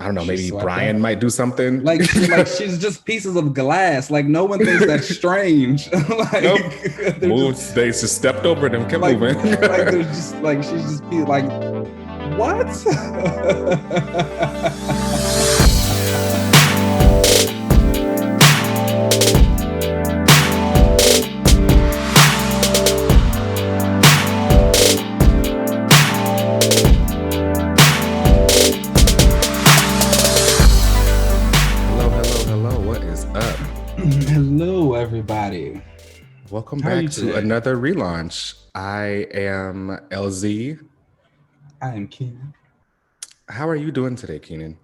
I don't know, She's maybe swept Brian up. might do something. Like she's just pieces of glass. Like no one thinks that's strange. Nope. They're Moved. just They just stepped over it and kept moving. like there's just like she's just like what? Hello. What is up? Hello, everybody. Welcome How are you back to today? another relaunch. I am LZ. I am Keenan. How are you doing today, Keenan?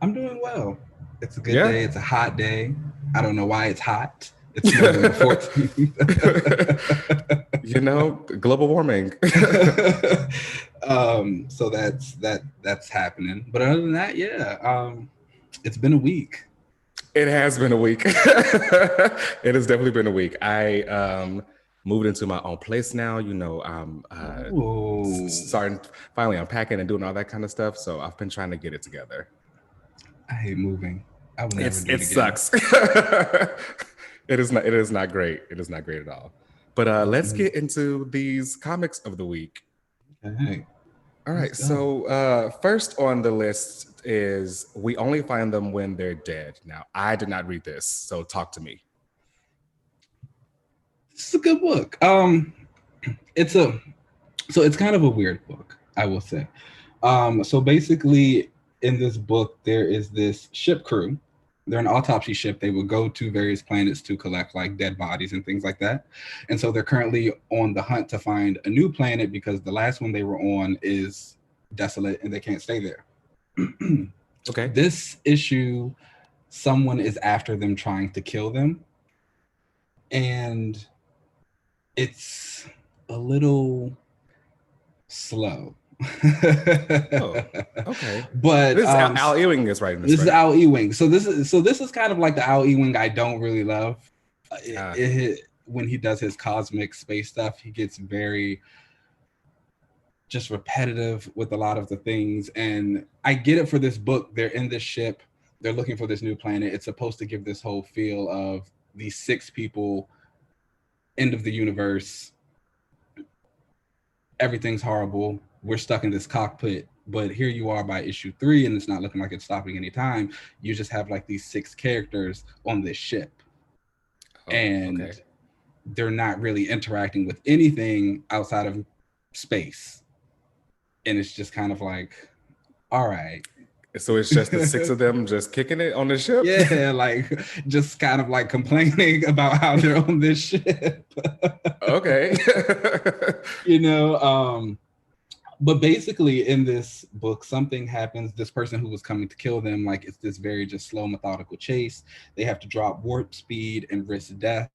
I'm doing well. It's a good Yeah? day. It's a hot day. I don't know why it's hot. It's November 14th. You know, global warming. So that's happening. But other than that, yeah. It's been a week. It has been a week. It has definitely been a week. I moved into my own place now. You know, I'm starting finally unpacking and doing all that kind of stuff. So I've been trying to get it together. I hate moving. I would never do it again. Sucks. It is not great. It is not great at all. But let's get into these comics of the week. Okay. All right. So first on the list is We Only Find Them When They're Dead. Now, I did not read this, so talk to me. It's a good book. It's kind of a weird book, I will say. So basically, in this book, there is this ship crew. They're an autopsy ship. They will go to various planets to collect like dead bodies and things like that. And so they're currently on the hunt to find a new planet because the last one they were on is desolate and they can't stay there. Okay. This issue, someone is after them trying to kill them. And it's a little slow. Oh, okay. But this is Al Ewing is writing this. This is Al Ewing. So this is kind of like the Al Ewing I don't really love. When he does his cosmic space stuff, he gets very just repetitive with a lot of the things. And I get it for this book. They're in this ship. They're looking for this new planet. It's supposed to give this whole feel of these 6 people, end of the universe. Everything's horrible. We're stuck in this cockpit, but here you are by issue 3 and it's not looking like it's stopping anytime. You just have like these 6 characters on this ship. They're not really interacting with anything outside of space. And it's just kind of like, all right. So it's just the 6 of them just kicking it on the ship? Yeah, like just kind of like complaining about how they're on this ship. Okay. You know, but basically in this book, something happens. This person who was coming to kill them, like it's this very just slow, methodical chase. They have to drop warp speed and risk death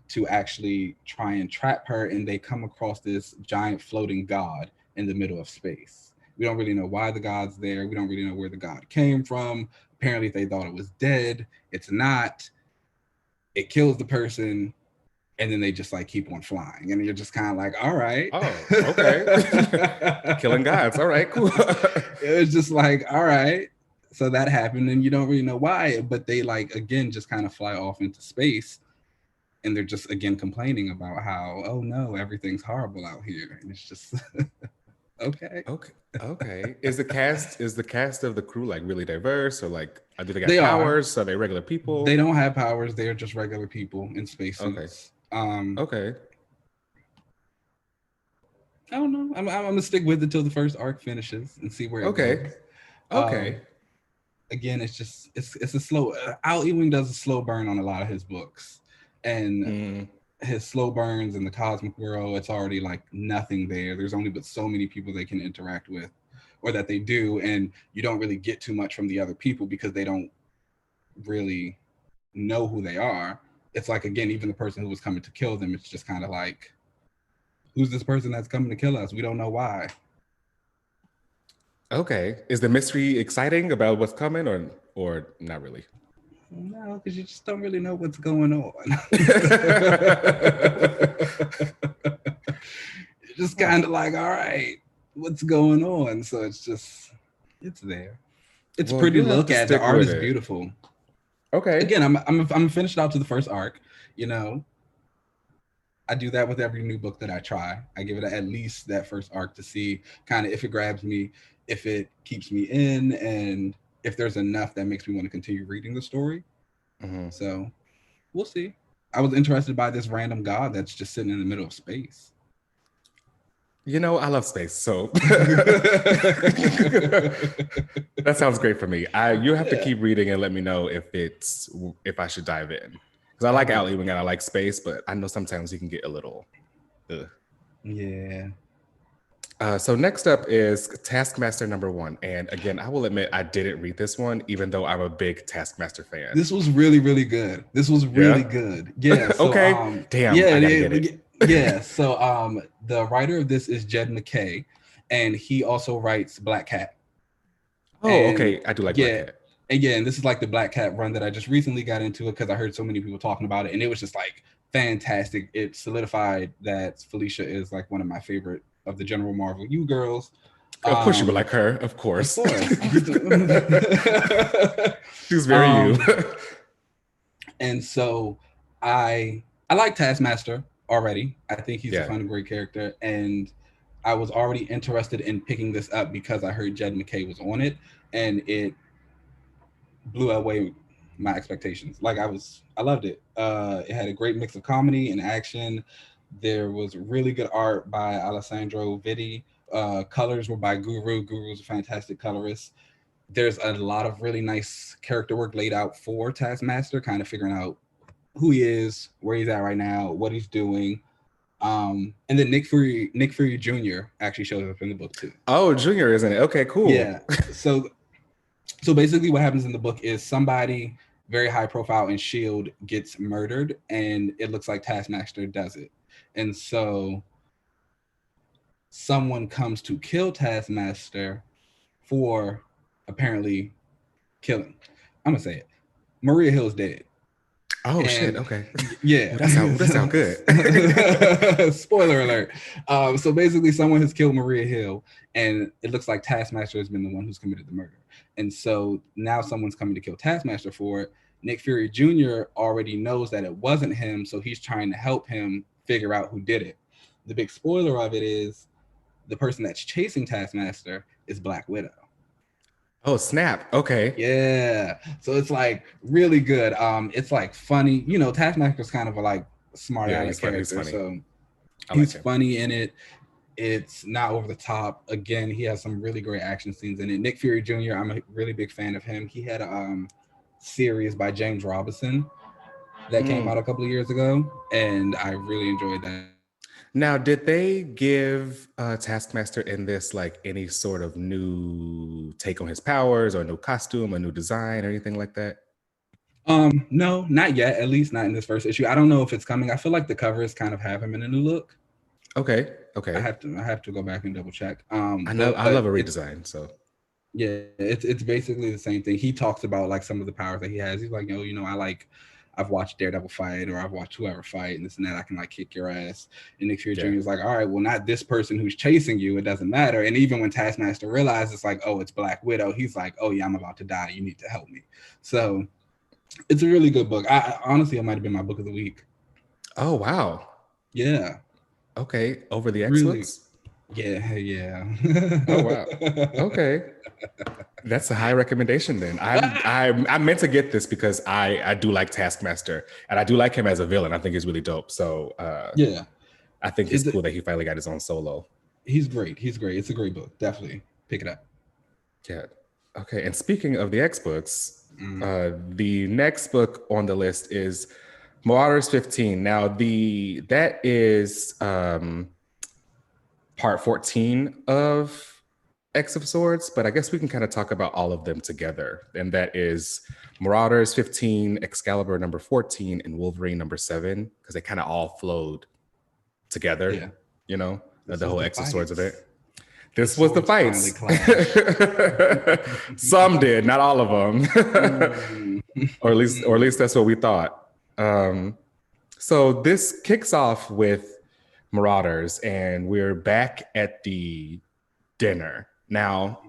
to actually try and trap her. And they come across this giant floating god in the middle of space. We don't really know why the god's there. We don't really know where the god came from. Apparently they thought it was dead. It's not. It kills the person. And then they just like keep on flying. And you're just kind of like, all right. Oh, okay. Killing gods. All right, cool. It was just like, all right. So that happened and you don't really know why, but they like, again, just kind of fly off into space. And they're just, again, complaining about how, oh no, everything's horrible out here. And it's just, okay. Is the cast of the crew like really diverse, or like do they got powers? Are they regular people? They don't have powers. They're just regular people in spacesuits. Okay. I don't know. I'm gonna stick with it till the first arc finishes and see where it goes. Okay. Again, it's just it's a slow. Al Ewing does a slow burn on a lot of his books, and his slow burns in the cosmic world, it's already like nothing there. There's only but so many people they can interact with, or that they do, and you don't really get too much from the other people because they don't really know who they are. It's like, again, even the person who was coming to kill them, it's just kind of like, who's this person that's coming to kill us? We don't know why. Okay. Is the mystery exciting about what's coming or not really? No, because you just don't really know what's going on. You're just kind of like, all right, what's going on? So it's there. It's Well, pretty you to have look to at. The stick art with is it. beautiful. Okay. Again, I'm finished out to the first arc. You know, I do that with every new book that I try. I give it at least that first arc to see kind of if it grabs me, if it keeps me in, and if there's enough that makes me want to continue reading the story. Mm-hmm. So we'll see. I was interested by this random god that's just sitting in the middle of space. You know, I love space, so that sounds great for me. You have to keep reading and let me know if I should dive in, because I like Al Ewing and I like space, but I know sometimes you can get a little. Yeah. So next up is Taskmaster #1, and again, I will admit I didn't read this one, even though I'm a big Taskmaster fan. This was really, really good. This was really good. Yeah. So, okay. Damn, yeah, I gotta get it. Yeah. So, the writer of this is Jed McKay, and he also writes Black Cat. Oh, okay. I do like Black Cat. Again, this is like the Black Cat run that I just recently got into it because I heard so many people talking about it, and it was just like fantastic. It solidified that Felicia is like one of my favorite of the General Marvel U girls. Of course you would like her. Of course. Of course. She's very you. And so I like Taskmaster already. I think he's a fun, great character. And I was already interested in picking this up because I heard Jed McKay was on it, and it blew away my expectations. Like I loved it. It had a great mix of comedy and action. There was really good art by Alessandro Vitti. Colors were by Guru. Guru's a fantastic colorist. There's a lot of really nice character work laid out for Taskmaster, kind of figuring out who he is, where he's at right now, what he's doing. And then Nick Fury Jr. actually shows up in the book too. Oh, Junior, isn't it? Okay, cool. Yeah. So basically what happens in the book is somebody very high profile in S.H.I.E.L.D. gets murdered, and it looks like Taskmaster does it. And so someone comes to kill Taskmaster for apparently killing. I'm gonna say it. Maria Hill's dead. Oh, shit. Okay. Yeah. That sound good. Spoiler alert. So basically someone has killed Maria Hill, and it looks like Taskmaster has been the one who's committed the murder. And so now someone's coming to kill Taskmaster for it. Nick Fury Jr. already knows that it wasn't him, so he's trying to help him figure out who did it. The big spoiler of it is the person that's chasing Taskmaster is Black Widow. Oh, snap. Okay. Yeah. So it's like really good. It's like funny. You know, Taskmaster's kind of a like smart aleck character. So he's funny in it. It's not over the top. Again, he has some really great action scenes in it. Nick Fury Jr., I'm a really big fan of him. He had a series by James Robinson that came out a couple of years ago, and I really enjoyed that. Now, did they give Taskmaster in this like any sort of new take on his powers, or a new costume, a new design, or anything like that? No, not yet. At least not in this first issue. I don't know if it's coming. I feel like the covers kind of have him in a new look. Okay. I have to go back and double check. I love a redesign. So yeah, it's basically the same thing. He talks about like some of the powers that he has. He's like, I've watched Daredevil fight, or I've watched whoever fight, and this and that. I can like kick your ass. And Nick Fury Jr. is like, all right, well, not this person who's chasing you. It doesn't matter. And even when Taskmaster realizes it's like, oh, it's Black Widow, he's like, oh yeah, I'm about to die. You need to help me. So it's a really good book. I honestly, it might have been my book of the week. Oh wow. Yeah. Okay. Over the X books. Yeah. Oh wow. Okay. That's a high recommendation then. I meant to get this because I do like Taskmaster, and I do like him as a villain. I think he's really dope. So yeah. I think it's cool that he finally got his own solo. He's great. It's a great book. Definitely pick it up. Yeah. Okay. And speaking of the X books, the next book on the list is Marauders 15. Now that is part 14 of X of Swords, but I guess we can kind of talk about all of them together. And that is Marauders 15, Excalibur number 14, and Wolverine number 7, because they kind of all flowed together. Yeah. You know, the whole X of Swords event. This was the fights. Some did, not all of them. or at least that's what we thought. So this kicks off with Marauders, and we're back at the dinner. Now,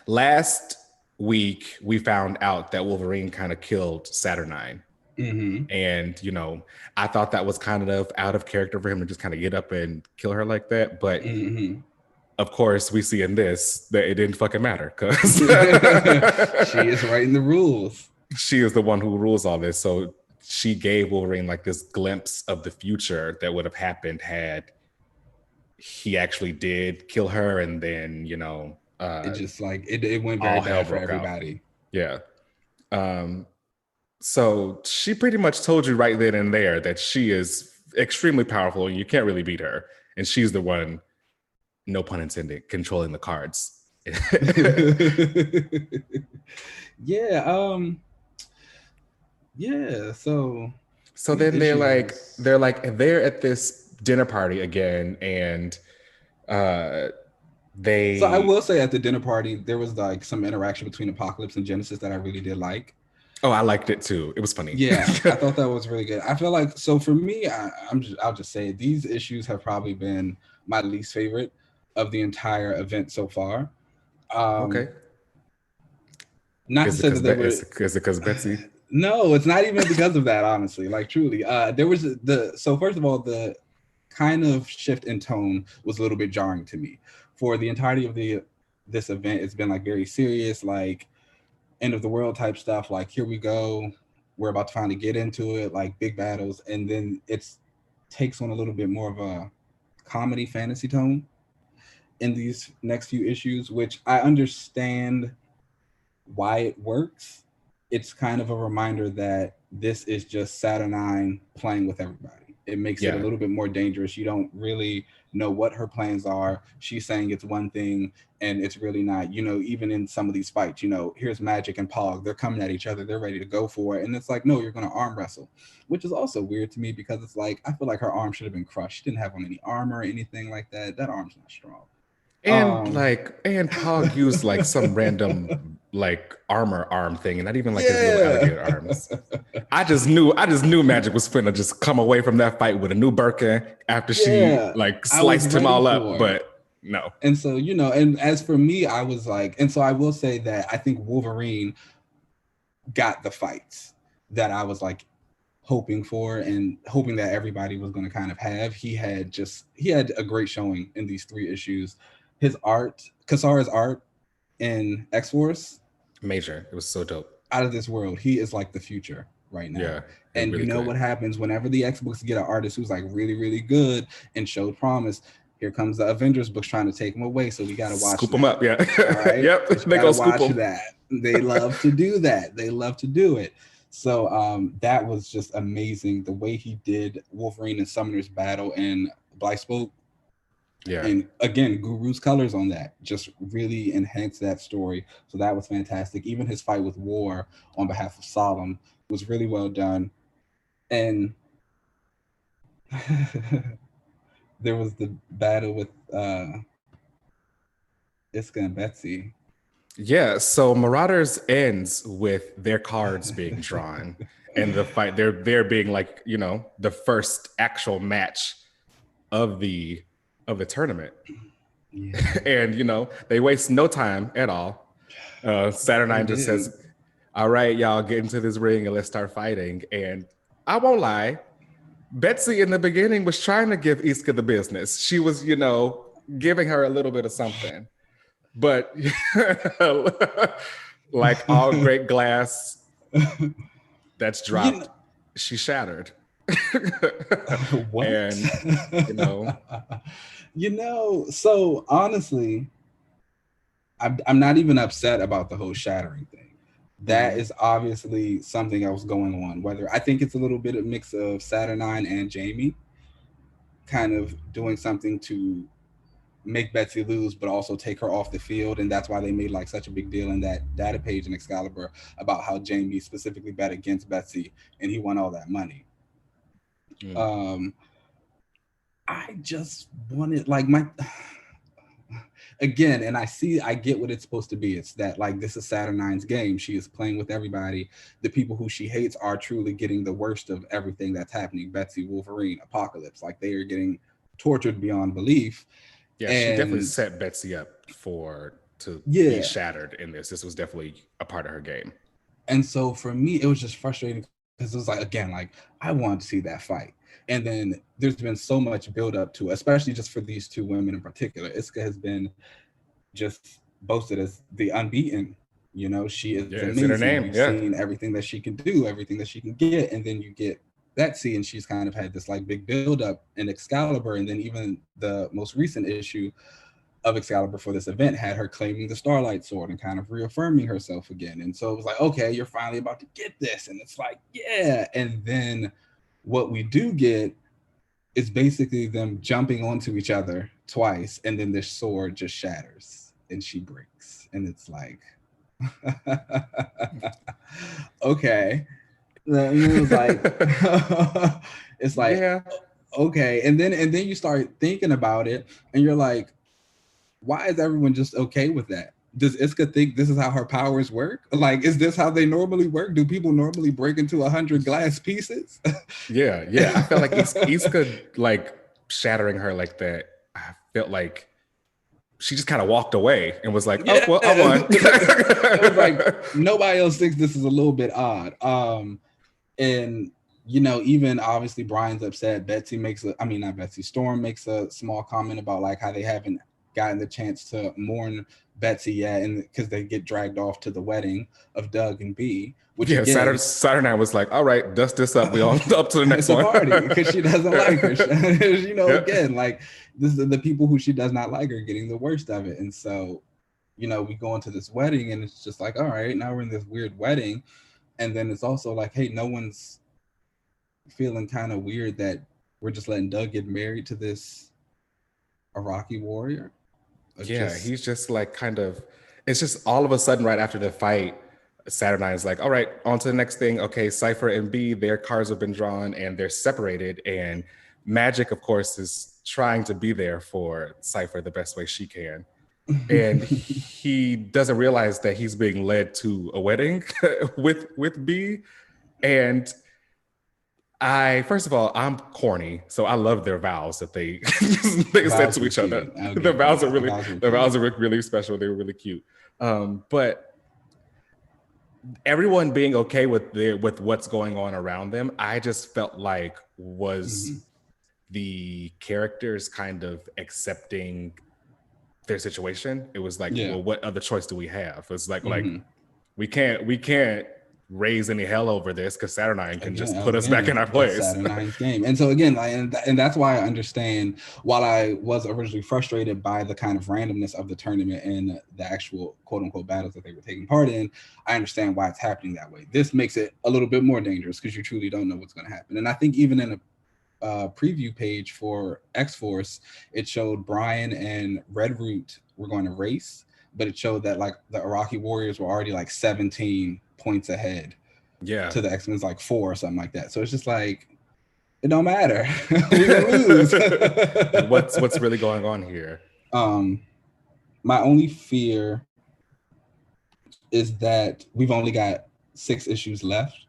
Last week, we found out that Wolverine kind of killed Saturnine. Mm-hmm. And, you know, I thought that was kind of out of character for him to just kind of get up and kill her like that. But of course, we see in this that it didn't fucking matter because she is writing the rules. She is the one who rules all this. So she gave Wolverine like this glimpse of the future that would have happened had he actually did kill her. And then, you know, it just like it went very bad for everybody. Out. Yeah. So she pretty much told you right then and there that she is extremely powerful and you can't really beat her. And she's the one, no pun intended, controlling the cards. Yeah. Yeah. So then they're they're at this dinner party again, and they. So I will say at the dinner party there was like some interaction between Apocalypse and Genesis that I really did like. Oh, I liked it too. It was funny. Yeah, I thought that was really good. I feel like, so for me, I'll just say these issues have probably been my least favorite of the entire event so far. Okay. Not is to say that they were. Is it because Betsy? No, it's not even because of that. Honestly, like truly, there was so first of all, the kind of shift in tone was a little bit jarring to me. For the entirety of this event, it's been like very serious, like end of the world type stuff. Like, here we go, we're about to finally get into it, like big battles, and then it's takes on a little bit more of a comedy fantasy tone in these next few issues, which I understand why it works. It's kind of a reminder that this is just Saturnine playing with everybody. It makes it a little bit more dangerous. You don't really know what her plans are. She's saying it's one thing and it's really not. You know, even in some of these fights, you know, here's Magic and Pog, they're coming at each other, they're ready to go for it, and it's like, no, you're going to arm wrestle, which is also weird to me because it's like, I feel like her arm should have been crushed. She didn't have on any armor or anything like that. That arm's not strong. And and Pog used like some random like armor arm thing, and not even like his little alligator arms. I just knew Magic was finna just come away from that fight with a new Birkin after she like sliced him all up, but no. And so, you know, and as for me, I was like, and so I will say that I think Wolverine got the fights that I was like hoping for and hoping that everybody was going to kind of have. He had a great showing in these 3 issues. His art, Kasara's art in X-Force, major. It was so dope. Out of this world. He is like the future right now. Yeah. And really, you know what happens whenever the X-Books get an artist who's like really, really good and showed promise, here comes the Avengers books trying to take him away. So we got to watch scoop them up. Yeah. Right? Yep. They go scoop them. That. They love to do that. They love to do it. So that was just amazing. The way he did Wolverine and Summoner's battle in Blythespoke. Yeah. And again, Guru's colors on that just really enhanced that story. So that was fantastic. Even his fight with War on behalf of Solemn was really well done. And there was the battle with Iska and Betsy. Yeah, so Marauders ends with their cards being drawn and the fight, they're being like, you know, the first actual match of the tournament. Yeah. And, you know, they waste no time at all. Saturnine just says, all right, y'all, get into this ring and let's start fighting. And I won't lie, Betsy in the beginning was trying to give Iska the business. She was, you know, giving her a little bit of something. But like all great glass that's dropped, she shattered. What? And, you know, so honestly, I'm not even upset about the whole shattering thing. That is obviously something else going on. Whether I think it's a little bit of mix of Saturnine and Jamie kind of doing something to make Betsy lose, but also take her off the field. And that's why they made like such a big deal in that data page in Excalibur about how Jamie specifically bet against Betsy and he won all that money. I just wanted like again, and I get what it's supposed to be. It's that like this is Saturnine's game. She is playing with everybody. The people who she hates are truly getting the worst of everything that's happening. Betsy, Wolverine, Apocalypse, like they are getting tortured beyond belief. Yeah, she definitely set Betsy up for to be shattered in this. This was definitely a part of her game. And so for me, it was just frustrating because it was like, again, like I wanted to see that fight. And then there's been so much build up to, especially just for these two women in particular. Iska has been just boasted as the unbeaten. You know, she is amazing. It's in her name. We've seen everything that she can do, everything that she can get. And then you get Betsy, and she's kind of had this like big build up in Excalibur. And then even the most recent issue of Excalibur for this event had her claiming the Starlight Sword and kind of reaffirming herself again. And so it was like, okay, you're finally about to get this. And it's like, yeah. And then what we do get is basically them jumping onto each other twice, and then their sword just shatters and she breaks. And it's like, okay. And it was like, it's like, okay. And then you start thinking about it, and you're like, why is everyone just okay with that? Does Iska think this is how her powers work? Like, is this how they normally work? Do people normally break into 100 glass pieces? Yeah. I felt like Iska, like, shattering her like that, I felt like she just kind of walked away and was like, oh, well, I won. It was like, nobody else thinks this is a little bit odd. And, you know, even obviously Brian's upset. Storm makes a small comment about like how they haven't gotten the chance to mourn Betsy yet, and because they get dragged off to the wedding of Doug and B. Which again, Saturday night was like, all right, dust this up. We all up to the next one. Party because she doesn't like her. You know, again, like this is the people who she does not like are getting the worst of it. And so, you know, we go into this wedding, and it's just like, all right, now we're in this weird wedding, and then it's also like, hey, no one's feeling kind of weird that we're just letting Doug get married to this Iraqi warrior. He's just like kind of, it's just all of a sudden right after the fight, Saturday Night is like, all right, on to the next thing. Okay, Cypher and B, their cards have been drawn and they're separated. And Magic, of course, is trying to be there for Cypher the best way she can. And he doesn't realize that he's being led to a wedding with B. And first of all, I'm corny, so I love their vows that they said to each other. Their vows are really special. They were really cute. But everyone being okay with what's going on around them, I just felt like was the characters kind of accepting their situation. It was like, well, what other choice do we have? It's like we can't raise any hell over this because Saturnine can just put us back in our place. Saturnine's game. And so again, and that's why I understand, while I was originally frustrated by the kind of randomness of the tournament and the actual quote unquote battles that they were taking part in, I understand why it's happening that way. This makes it a little bit more dangerous because you truly don't know what's going to happen. And I think even in a preview page for X-Force, it showed Brian and Red Root were going to race, but it showed that like the Iraqi warriors were already like 17 points ahead to the X-Men's like 4 or something like that. So it's just like, it don't matter. We're gonna lose. What's really going on here? My only fear is that we've only got 6 issues left.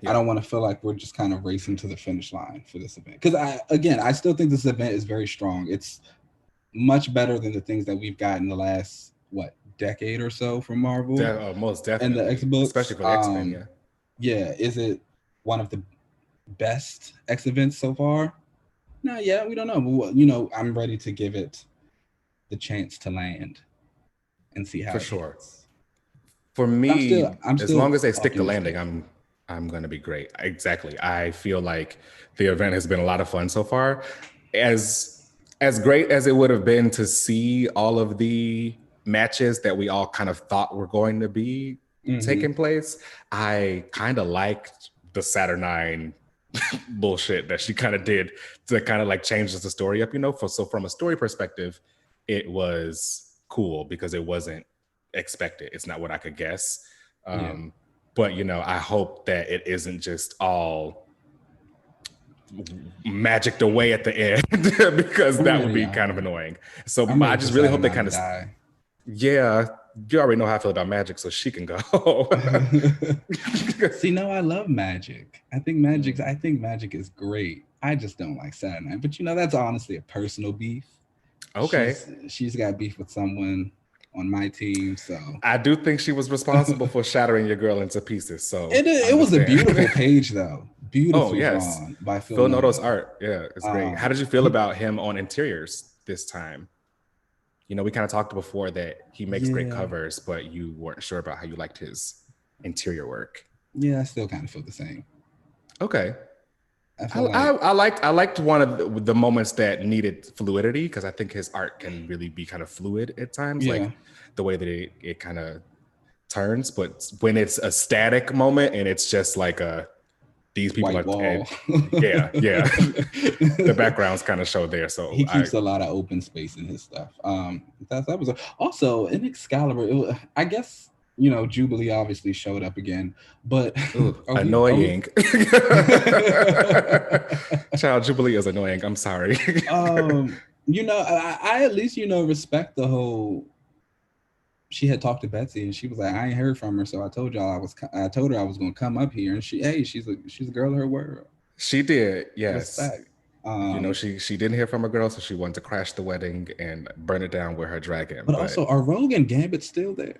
I don't want to feel like we're just kind of racing to the finish line for this event, because I still think this event is very strong. It's much better than the things that we've got in the last decade or so from Marvel. Most definitely. And the X books, especially for the X-Men. Is it one of the best X events so far? No, we don't know. But, I'm ready to give it the chance to land and see how. For sure. For me, I'm still as long as they stick to landing, I'm going to be great. Exactly. I feel like the event has been a lot of fun so far. As great as it would have been to see all of the matches that we all kind of thought were going to be taking place, I kind of liked the Saturnine bullshit that she kind of did to kind of like change the story up, so from a story perspective, it was cool because it wasn't expected. It's not what I could guess. But I hope that it isn't just all magicked away at the end because that would be kind of annoying. So I just really hope they kind of die. Yeah, you already know how I feel about Magic, so she can go. See, no, I love Magic. I think Magic is great. I just don't like Saturnine. But that's honestly a personal beef. Okay. She's got beef with someone on my team, so I do think she was responsible for shattering your girl into pieces. So it was a beautiful page, though. Beautifully drawn by Phil Noto's art. Yeah, it's great. How did you feel about him on interiors this time? You know, we kind of talked before that he makes great covers, but you weren't sure about how you liked his interior work. Yeah, I still kind of feel the same. Okay. I liked one of the moments that needed fluidity, because I think his art can really be kind of fluid at times, like the way that it kind of turns. But when it's a static moment and it's just like these people white wall. Yeah. The backgrounds kind of show there. So he keeps a lot of open space in his stuff. That was also in Excalibur. I guess, you know, Jubilee obviously showed up again, but annoying. Child, Jubilee is annoying. I'm sorry. You know, I at least, you know, respect the whole. She had talked to Betsy and she was like, I ain't heard from her, so I told her I was going to come up here, and she's a girl of her word. She did, yes. Respect. You know, she didn't hear from a girl, so she wanted to crash the wedding and burn it down with her dragon. But also, are Rogue and Gambit still there?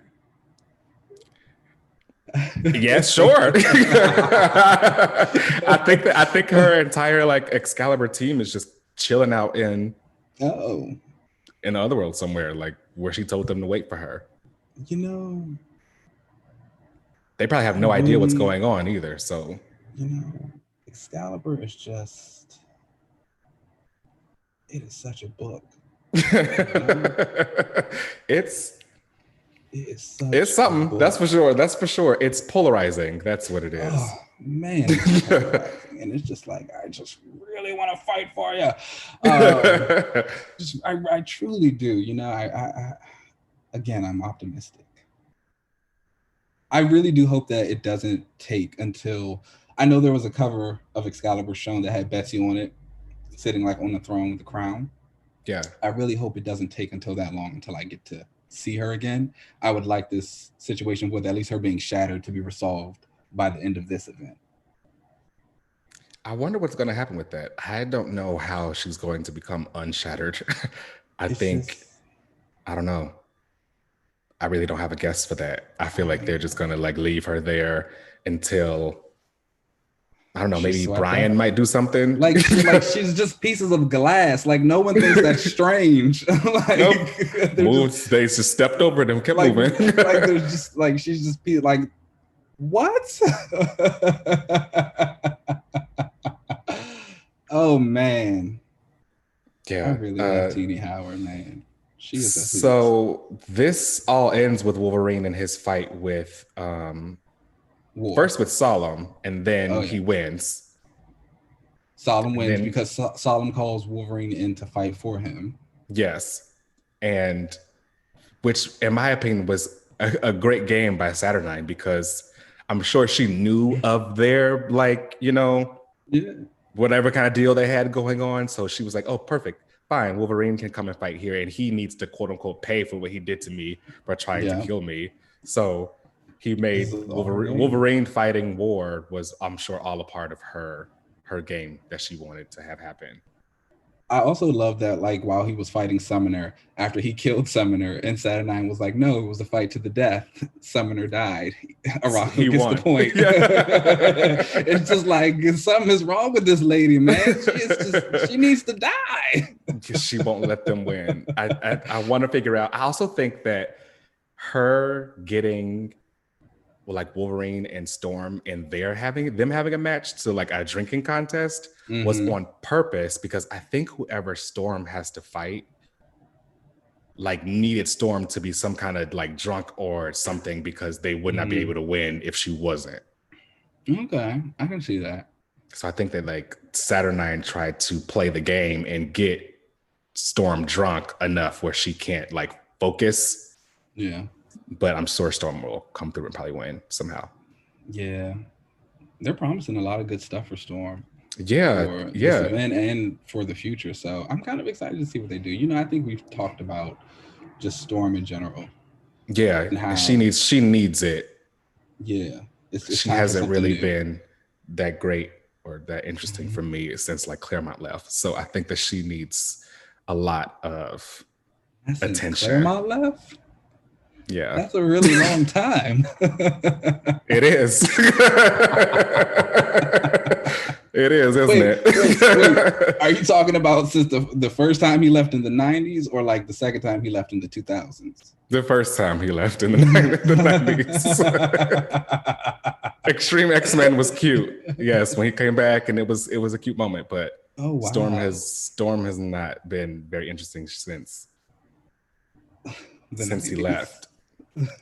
Yes, sure. I think her entire like Excalibur team is just chilling out in the other world somewhere, like where she told them to wait for her. You know, they probably have no idea what's going on either. So, you know, Excalibur is just, it is such a book. You know? It's something. That's for sure. It's polarizing. That's what it is. Oh, man, it's polarizing. And it's just like, I just really want to fight for you. I truly do. You know, again, I'm optimistic. I really do hope that it doesn't take until, I know there was a cover of Excalibur shown that had Betsy on it, sitting like on the throne with the crown. Yeah. I really hope it doesn't take until that long until I get to see her again. I would like this situation with at least her being shattered to be resolved by the end of this event. I wonder what's going to happen with that. I don't know how she's going to become unshattered. I don't know. I really don't have a guess for that. I feel like they're just going to like leave her there until, I don't know, maybe Brian might do something. Like she's just pieces of glass. Like no one thinks that's strange. Like, nope. They just stepped over them, kept moving. Like there's just like, she's just like, what? Oh man. Yeah. I really love Teenie Howard, man. She is so this all ends with Wolverine and his fight with first with Solemn, and then he wins. Solemn wins because Solemn calls Wolverine in to fight for him. Yes. And which, in my opinion, was a great game by Saturnine, because I'm sure she knew of their, like, you know, whatever kind of deal they had going on. So she was like, oh, perfect. Fine. Wolverine can come and fight here, and he needs to, quote unquote, pay for what he did to me by trying to kill me. So he made Wolverine fighting war was, I'm sure, all a part of her game that she wanted to have happen. I also love that, like, while he was fighting Summoner, after he killed Summoner, and Saturnine was like, no, it was a fight to the death. Summoner died. Araku gets the point. It's just like, something is wrong with this lady, man. She needs to die. She won't let them win. I want to figure out. I also think that her getting, well, like Wolverine and Storm, and them having a match to like a drinking contest was on purpose, because I think whoever Storm has to fight like needed Storm to be some kind of like drunk or something, because they would not be able to win if she wasn't. Okay, I can see that. So I think that like Saturnine tried to play the game and get Storm drunk enough where she can't like focus. Yeah. But I'm sure Storm will come through and probably win somehow. Yeah. They're promising a lot of good stuff for Storm. Yeah. For this event and for the future. So I'm kind of excited to see what they do. You know, I think we've talked about just Storm in general. Yeah. And she needs it. Yeah. She hasn't really been that great or that interesting for me since like Claremont left. So I think that she needs a lot of That's attention. Claremont left? Yeah. That's a really long time. It is. It is, isn't it? Wait. Are you talking about since the first time he left in the 90s or like the second time he left in the 2000s? The first time he left in the 90s. Extreme X-Men was cute. Yes, when he came back, and it was a cute moment, but oh, wow. Storm has not been very interesting since he left.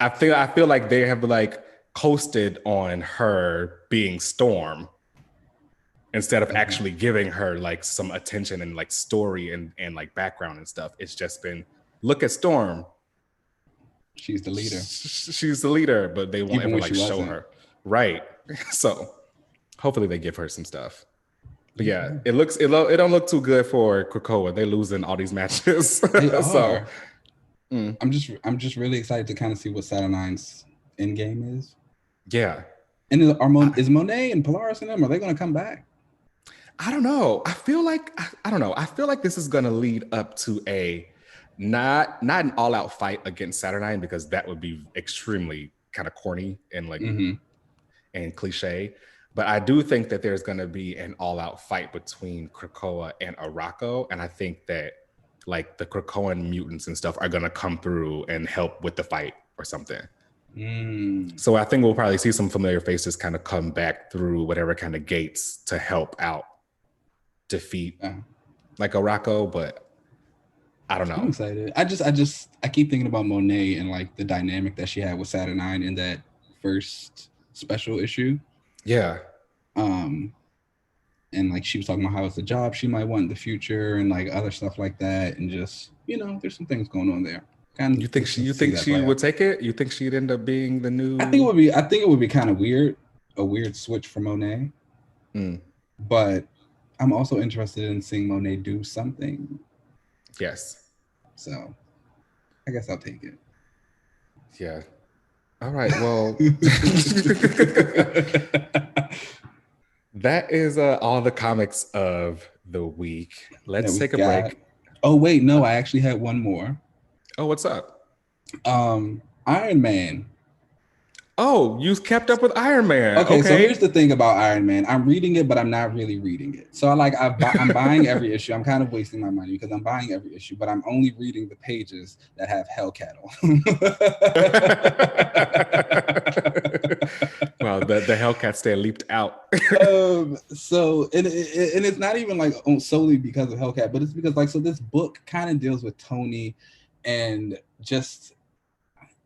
I feel like they have like coasted on her being Storm instead of actually giving her like some attention and like story and like background and stuff. It's just been, look at Storm. She's the leader. She's the leader, but they won't ever like show her. Right. So hopefully they give her some stuff. But yeah, it don't look too good for Krakoa. They're losing all these matches. They are. So I'm just really excited to kind of see what Saturnines end game is. Yeah. And is Monet and Polaris and them, are they going to come back? I don't know. I feel like this is going to lead up to a not an all-out fight against Saturnine, because that would be extremely kind of corny and like and cliche. But I do think that there's going to be an all-out fight between Krakoa and Arakko, and I think that like the Krakoan mutants and stuff are going to come through and help with the fight or something. So I think we'll probably see some familiar faces kind of come back through whatever kind of gates to help out defeat like Arakko, but I don't know. I'm excited. I keep thinking about Monet and like the dynamic that she had with Saturnine in that first special issue. Yeah. And like she was talking about how it's a job she might want in the future and like other stuff like that, and just there's some things going on there. You think she would take it? You think she'd end up being the new? I think it would be kind of weird, a weird switch for Monet. But I'm also interested in seeing Monet do something. Yes. So I guess I'll take it. Yeah. All right. Well, that is all the comics of the week. Let's take a break. Oh wait, no, I actually had one more. Oh, what's up? Iron Man. Oh, you kept up with Iron Man. Okay, so here's the thing about Iron Man. I'm reading it, but I'm not really reading it. So I'm buying every issue. I'm kind of wasting my money because I'm buying every issue, but I'm only reading the pages that have Hellcat on. Well, the Hellcat stand leaped out. So it's not even like solely because of Hellcat, but it's because like, so this book kind of deals with Tony and just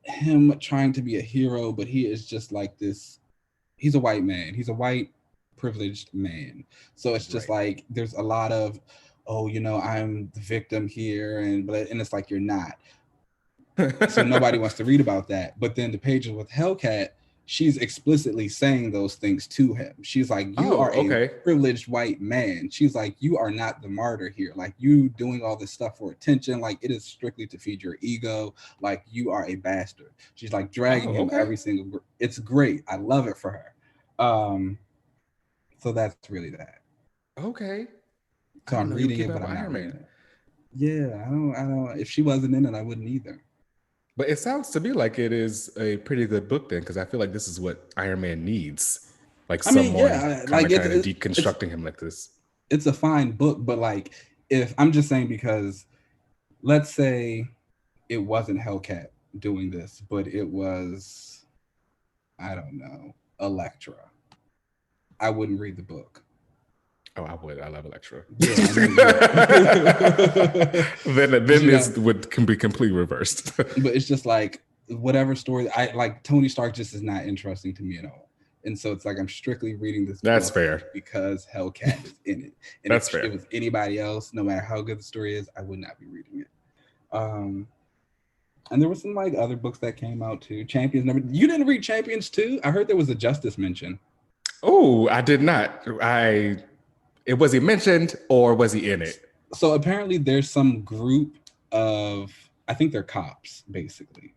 him trying to be a hero, but he is just like this. He's a white man. He's a white privileged man. So it's just like there's a lot of, I'm the victim here, and it's like you're not. So nobody wants to read about that. But then the pages with Hellcat, she's explicitly saying those things to him. She's like, you are a privileged white man. She's like, you are not the martyr here. Like, you doing all this stuff for attention. Like, it is strictly to feed your ego. Like, you are a bastard. She's like dragging him every single. It's great. I love it for her. So that's really that. Okay. So I'm reading it, but I'm not reading it. Yeah, I don't. If she wasn't in it, I wouldn't either. But it sounds to me like it is a pretty good book then, because I feel like this is what Iron Man needs. Like someone kind of deconstructing him like this. It's a fine book, but like, if I'm just saying, because let's say it wasn't Hellcat doing this, but it was, I don't know, Elektra, I wouldn't read the book. Oh, I would. I love Elektra. Yeah, then this can be completely reversed. But it's just like whatever story I like. Tony Stark just is not interesting to me at all, and so it's like I'm strictly reading this. That's fair because Hellcat is in it. And that's fair. If it was anybody else, no matter how good the story is, I would not be reading it. And there was some like other books that came out too. Champions. You didn't read Champions too? I heard there was a Justice mention. Oh, I did not. Was he mentioned or was he in it? So apparently there's some group of, I think they're cops basically,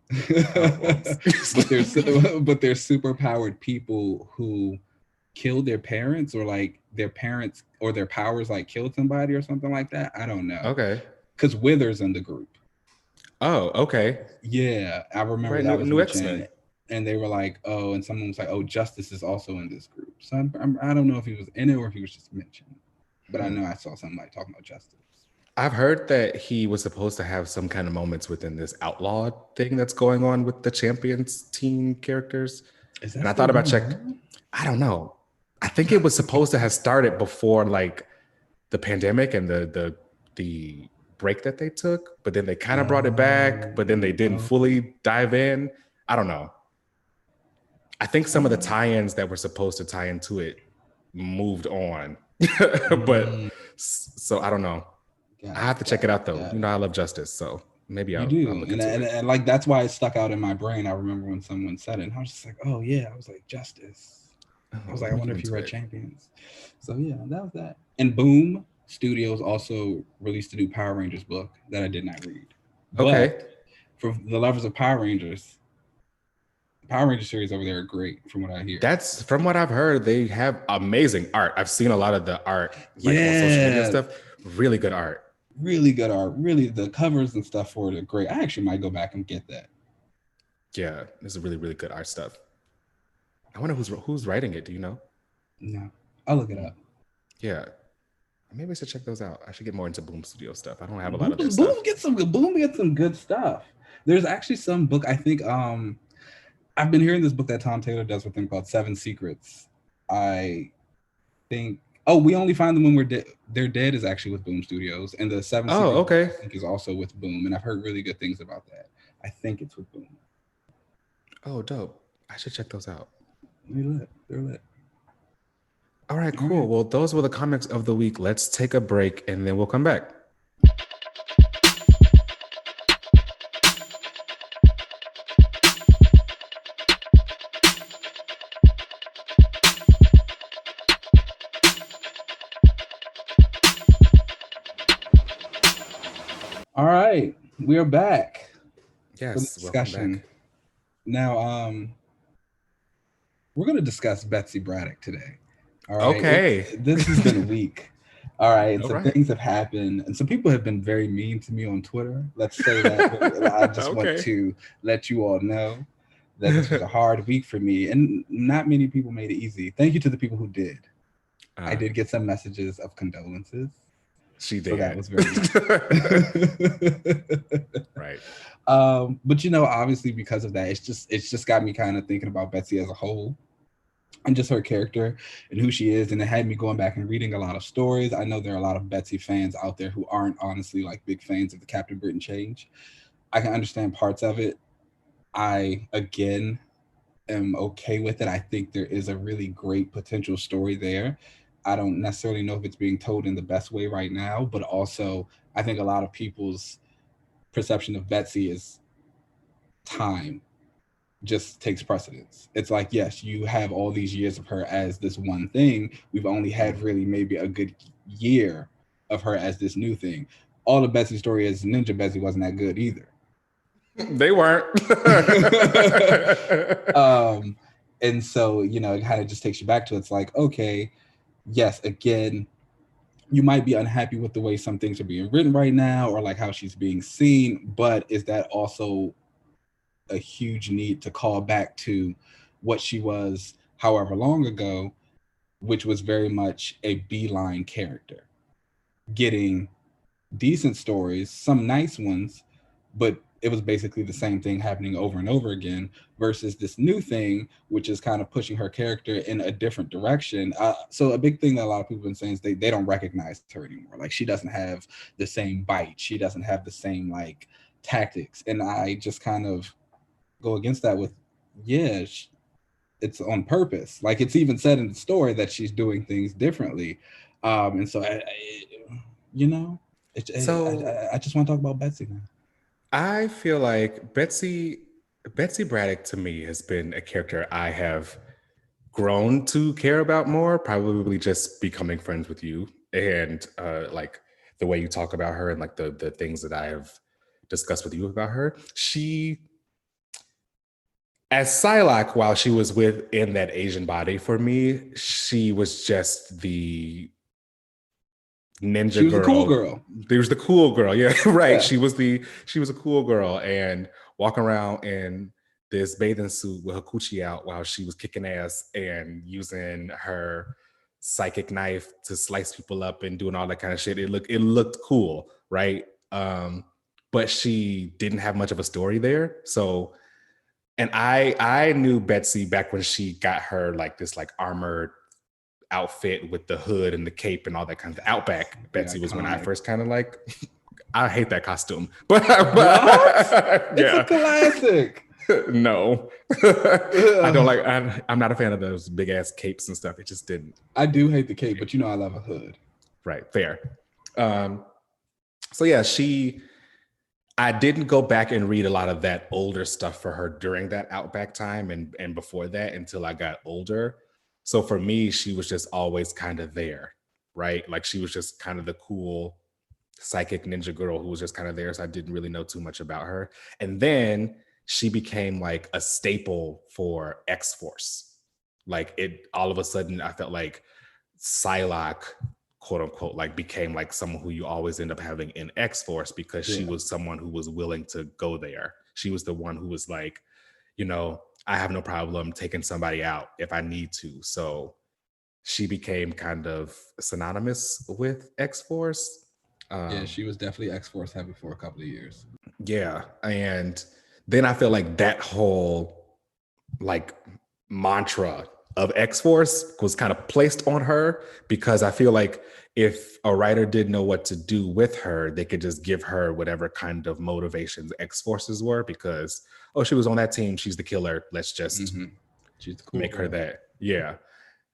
but they're super powered people who killed their parents, or like their parents or their powers like killed somebody or something like that. I don't know. Okay. because Wither's in the group. Oh, okay. Yeah, I remember Right, that was new mentioned, X-Men. and they were like, "Oh," and someone was like, "Oh, Justice is also in this group." So I don't know if he was in it or if he was just mentioned, but I know I saw somebody talking about Justice. I've heard that he was supposed to have some kind of moments within this outlaw thing that's going on with the Champions team characters. Is that And I thought about I don't know. I think it was supposed to have started before like the pandemic and the break that they took, but then they kind of brought it back, but then they didn't fully dive in. I don't know. I think some of the tie-ins that were supposed to tie into it moved on. But so I don't know. I have to check it out though. You know, I love Justice, so maybe I'll look into it. And like that's why it stuck out in my brain. I remember when someone said it, and I was just like, "Oh yeah," I was like, "Justice." I was like, "I wonder if you read Champions." So yeah, that was that. And Boom Studios also released a new Power Rangers book that I did not read. Okay. But for the lovers of Power Rangers, the Power Ranger series over there are great, from what I hear. That's from what I've heard. They have amazing art. I've seen a lot of the art, like on social media and stuff. Really good art. Really good art. Really, the covers and stuff for it are great. I actually might go back and get that. Yeah, this is really, really good art stuff. I wonder who's writing it. Do you know? No, I'll look it up. Yeah, maybe I should check those out. I should get more into Boom Studio stuff. I don't have a lot of their stuff. Boom gets some good stuff. There's actually some book, I think I've been hearing this book that Tom Taylor does with him called 7 Secrets. I think We Only Find Them When We're Dead. They're Dead is actually with Boom Studios, and the 7 Secrets okay. I think is also with Boom, and I've heard really good things about that. I think it's with Boom. Oh, dope. I should check those out. They're lit. All right, cool. Well, those were the comics of the week. Let's take a break and then we'll come back. All right, we are back. Yes, discussion. Back. Now, we're going to discuss Betsy Braddock today. All right. Okay. This has been a week. All right. Some things have happened, and some people have been very mean to me on Twitter. Let's say that. I just want to let you all know that this was a hard week for me, and not many people made it easy. Thank you to the people who did. I did get some messages of condolences. She did. So that was very right. But obviously because of that, it's just got me kind of thinking about Betsy as a whole and just her character and who she is. And it had me going back and reading a lot of stories. I know there are a lot of Betsy fans out there who aren't honestly like big fans of the Captain Britain change. I can understand parts of it. I, again, am okay with it. I think there is a really great potential story there. I don't necessarily know if it's being told in the best way right now, but also I think a lot of people's perception of Betsy is time just takes precedence. It's like, yes, you have all these years of her as this one thing. We've only had really maybe a good year of her as this new thing. All of Betsy's story is Ninja Betsy wasn't that good either. They weren't. And so, it kind of just takes you back to it's like, okay, yes, again, you might be unhappy with the way some things are being written right now or like how she's being seen, but is that also a huge need to call back to what she was however long ago, which was very much a beeline character, getting decent stories, some nice ones, but it was basically the same thing happening over and over again versus this new thing, which is kind of pushing her character in a different direction. So a big thing that a lot of people have been saying is they don't recognize her anymore. Like she doesn't have the same bite. She doesn't have the same like tactics. And I just kind of go against that with, it's on purpose. Like it's even said in the story that she's doing things differently. And so, I just want to talk about Betsy now. I feel like Betsy Braddock to me has been a character I have grown to care about more, probably just becoming friends with you and like the way you talk about her and like the things that I have discussed with you about her. She, as Psylocke, while she was within that Asian body for me, she was just the ninja she was girl. A cool girl. There's the cool girl. Yeah, right. Yeah. She was a cool girl and walking around in this bathing suit with her coochie out while she was kicking ass and using her psychic knife to slice people up and doing all that kind of shit. It looked cool, right? But she didn't have much of a story there. So, and I knew Betsy back when she got her like this like armored outfit with the hood and the cape and all that kind of Outback. Betsy was when I first kind of like, I hate that costume, but it's a classic. No, I don't like. I'm not a fan of those big ass capes and stuff. It just didn't. I do hate the cape, but you know I love a hood. Right, fair. So yeah, I didn't go back and read a lot of that older stuff for her during that Outback time and before that until I got older. So for me, she was just always kind of there, right? Like she was just kind of the cool psychic ninja girl who was just kind of there. So I didn't really know too much about her. And then she became like a staple for X-Force. Like it, all of a sudden I felt like Psylocke, quote unquote, like became like someone who you always end up having in X-Force because she was someone who was willing to go there. She was the one who was like, you know, I have no problem taking somebody out if I need to. So she became kind of synonymous with X-Force. Yeah, she was definitely X-Force heavy for a couple of years. Yeah. And then I feel like that whole like mantra of X-Force was kind of placed on her because I feel like if a writer didn't know what to do with her, they could just give her whatever kind of motivations X-Forces were because, oh, she was on that team. She's the killer. Let's just cool make her that. Yeah.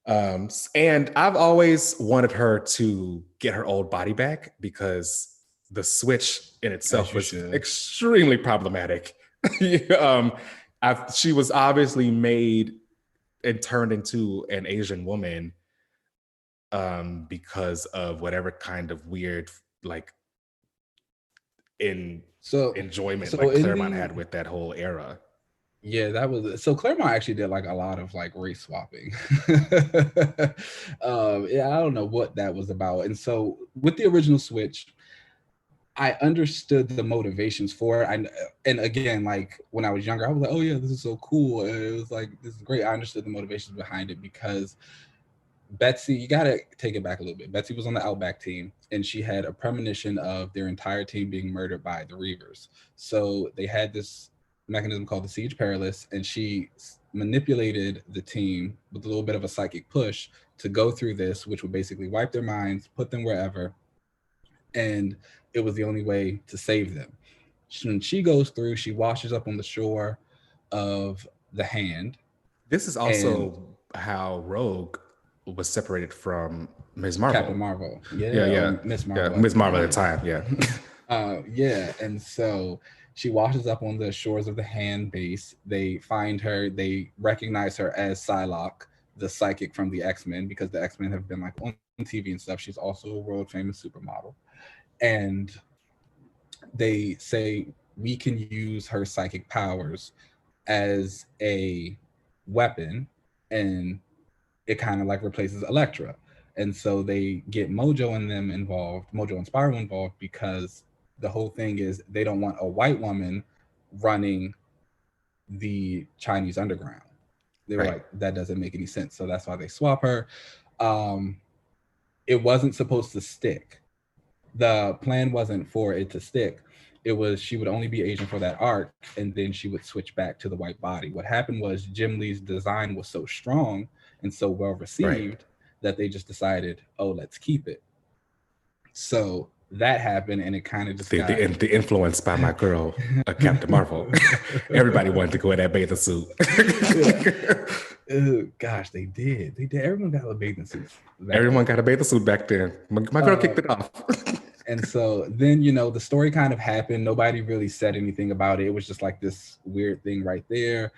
And I've always wanted her to get her old body back because the switch in itself was extremely problematic. She was obviously made and turned into an Asian woman because of whatever kind of weird like enjoyment like Claremont had with that whole era. Yeah, that was so Claremont actually did like a lot of like race swapping. Yeah, I don't know what that was about. And so with the original Switch, I understood the motivations for it. And again, like when I was younger, I was like, oh yeah, this is so cool. And it was like, this is great. I understood the motivations behind it because Betsy, you got to take it back a little bit. Betsy was on the Outback team and she had a premonition of their entire team being murdered by the Reavers. So they had this mechanism called the Siege Perilous, and she manipulated the team with a little bit of a psychic push to go through this, which would basically wipe their minds, put them wherever, and it was the only way to save them. When she goes through, she washes up on the shore of the Hand. This is also how Rogue was separated from Ms. Marvel. Captain Marvel. Yeah. Miss Marvel. Yeah, Ms. Marvel at the time, yeah. Yeah, and so she washes up on the shores of the Hand base. They find her. They recognize her as Psylocke, the psychic from the X-Men, because the X-Men have been like on TV and stuff. She's also a world famous supermodel. And they say, we can use her psychic powers as a weapon, and it kind of like replaces Elektra. And so they get Mojo and Spyro involved because the whole thing is they don't want a white woman running the Chinese underground. They were like, that doesn't make any sense. So that's why they swap her. It wasn't supposed to stick. The plan wasn't for it to stick. It was she would only be Asian for that arc, and then she would switch back to the white body. What happened was Jim Lee's design was so strong and so well received that they just decided, oh, let's keep it. So that happened, and it kind of just the influence by my girl, Captain Marvel. Everybody wanted to go in that bathing suit. Gosh, they did. Everyone got a bathing suit. Everyone got a bathing suit back then. My girl kicked it off. And so then, the story kind of happened. Nobody really said anything about it. It was just like this weird thing right there.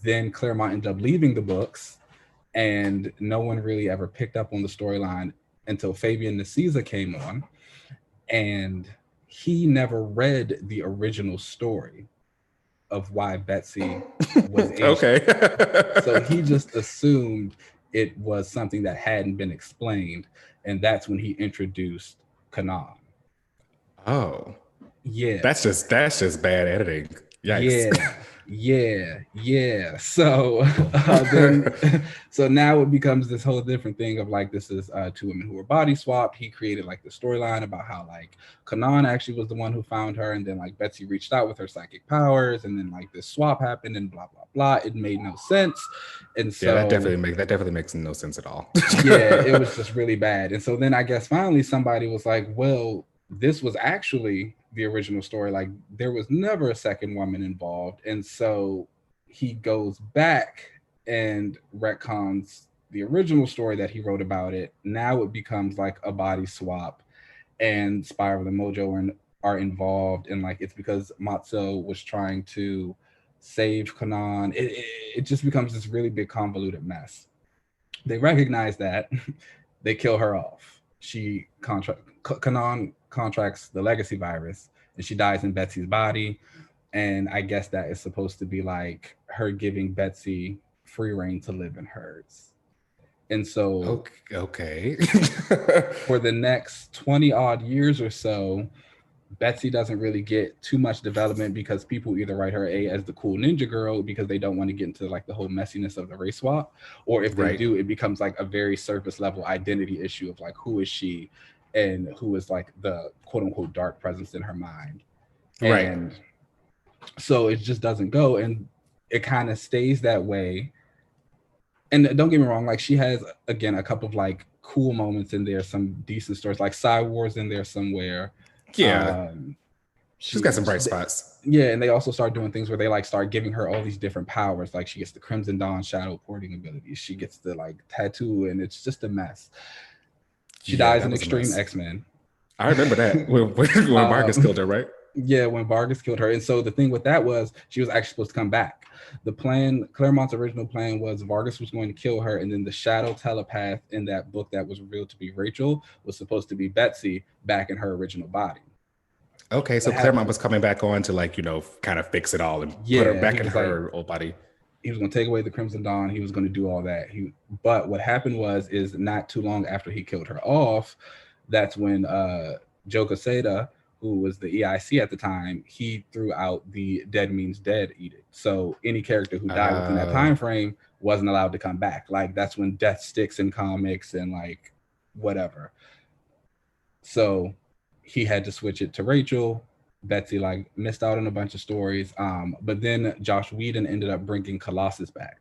Then Claremont ended up leaving the books, and no one really ever picked up on the storyline until Fabian Nicieza came on, and he never read the original story of why Betsy was Asian. Okay. So he just assumed it was something that hadn't been explained, and that's when he introduced Kanan. Oh, yeah, that's just bad editing. Yikes. Yeah. So then, so now it becomes this whole different thing of like, this is two women who were body swapped. He created like the storyline about how like Kanan actually was the one who found her, and then like Betsy reached out with her psychic powers, and then like this swap happened, and blah blah blah. It made no sense, and so that definitely makes no sense at all. Yeah, it was just really bad. And so then I guess finally somebody was like, well, this was actually the original story. Like there was never a second woman involved. And so he goes back and retcons the original story that he wrote about it. Now it becomes like a body swap, and Spiral and Mojo are involved. And like, it's because Matzo was trying to save Kanan. It just becomes this really big convoluted mess. They recognize that. They kill her off. Kanan contracts the legacy virus, and she dies in Betsy's body. And I guess that is supposed to be like her giving Betsy free reign to live in hers. And so, okay. for the next 20 odd years or so, Betsy doesn't really get too much development because people either write her as the cool ninja girl because they don't want to get into like the whole messiness of the race swap, or if they do, it becomes like a very surface level identity issue of like, who is she and who is like the quote unquote dark presence in her mind. And so it just doesn't go, and it kind of stays that way. And don't get me wrong, like she has again a couple of like cool moments in there, some decent stories, like Psy War's in there somewhere. Yeah. She's got some bright spots. Yeah, and they also start doing things where they like start giving her all these different powers. Like she gets the Crimson Dawn shadow porting abilities. She gets the like tattoo, and it's just a mess. She dies in Extreme X-Men. I remember that when Vargas killed her, right? Yeah, when Vargas killed her. And so the thing with that was she was actually supposed to come back. The plan, Claremont's original plan, was Vargas was going to kill her, and then the shadow telepath in that book that was revealed to be Rachel was supposed to be Betsy back in her original body. Okay, so Claremont was coming back on to like, kind of fix it all and put her back in her old body. He was going to take away the Crimson Dawn. He was going to do all that. But what happened is not too long after he killed her off, that's when Joe Quesada, who was the EIC at the time, he threw out the dead means dead edict. So any character who died within that time frame wasn't allowed to come back. Like that's when death sticks in comics and like whatever. So he had to switch it to Rachel. Betsy like missed out on a bunch of stories. But then Josh Whedon ended up bringing Colossus back.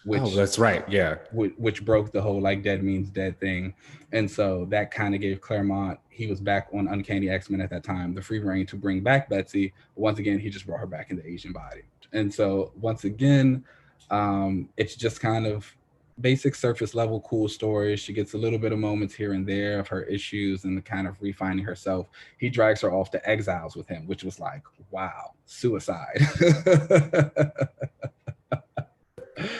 That's right. Yeah. Which broke the whole like dead means dead thing. And so that kind of gave Claremont, he was back on Uncanny X-Men at that time, the free reign to bring back Betsy. Once again, he just brought her back in the Asian body. And so once again, it's just kind of basic surface level cool stories. She gets a little bit of moments here and there of her issues and kind of refining herself. He drags her off to Exiles with him, which was like, wow, suicide.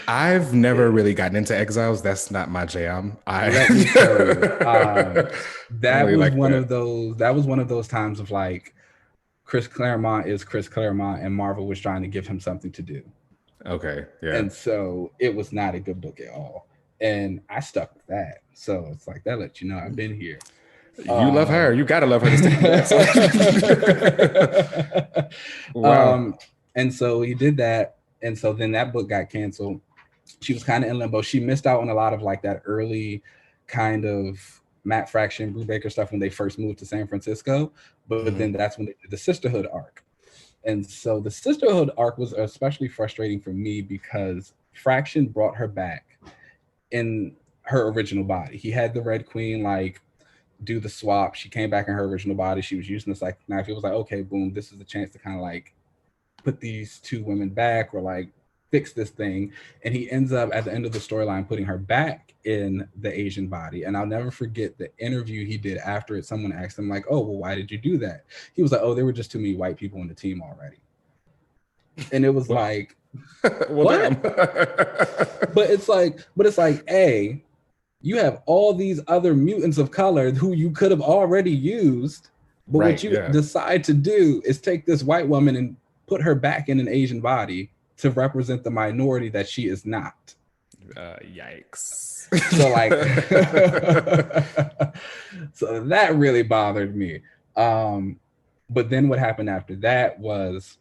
I've never really gotten into Exiles. That's not my jam. Let me tell you, that was one of those times of like, Chris Claremont is Chris Claremont, and Marvel was trying to give him something to do. Okay, yeah. And so it was not a good book at all, and I stuck with that. So it's like that lets you know I've been here. You love her. You gotta love her to stick. Wow. And so he did that. And so then that book got canceled. She was kind of in limbo. She missed out on a lot of like that early kind of Matt Fraction, Brubaker stuff when they first moved to San Francisco. But then that's when they did the Sisterhood arc. And so the Sisterhood arc was especially frustrating for me because Fraction brought her back in her original body. He had the Red Queen like do the swap. She came back in her original body. She was using this like knife. It was like, okay, boom, this is the chance to kind of like put these two women back or like fix this thing. And he ends up at the end of the storyline putting her back in the Asian body. And I'll never forget the interview he did after it. Someone asked him like, oh, well, why did you do that? He was like, oh, there were just too many white people in the team already. And it was like, what? but it's like, A, you have all these other mutants of color who you could have already used, but what you decide to do is take this white woman and put her back in an Asian body to represent the minority that she is not. Yikes. So like, so that really bothered me. But then what happened after that was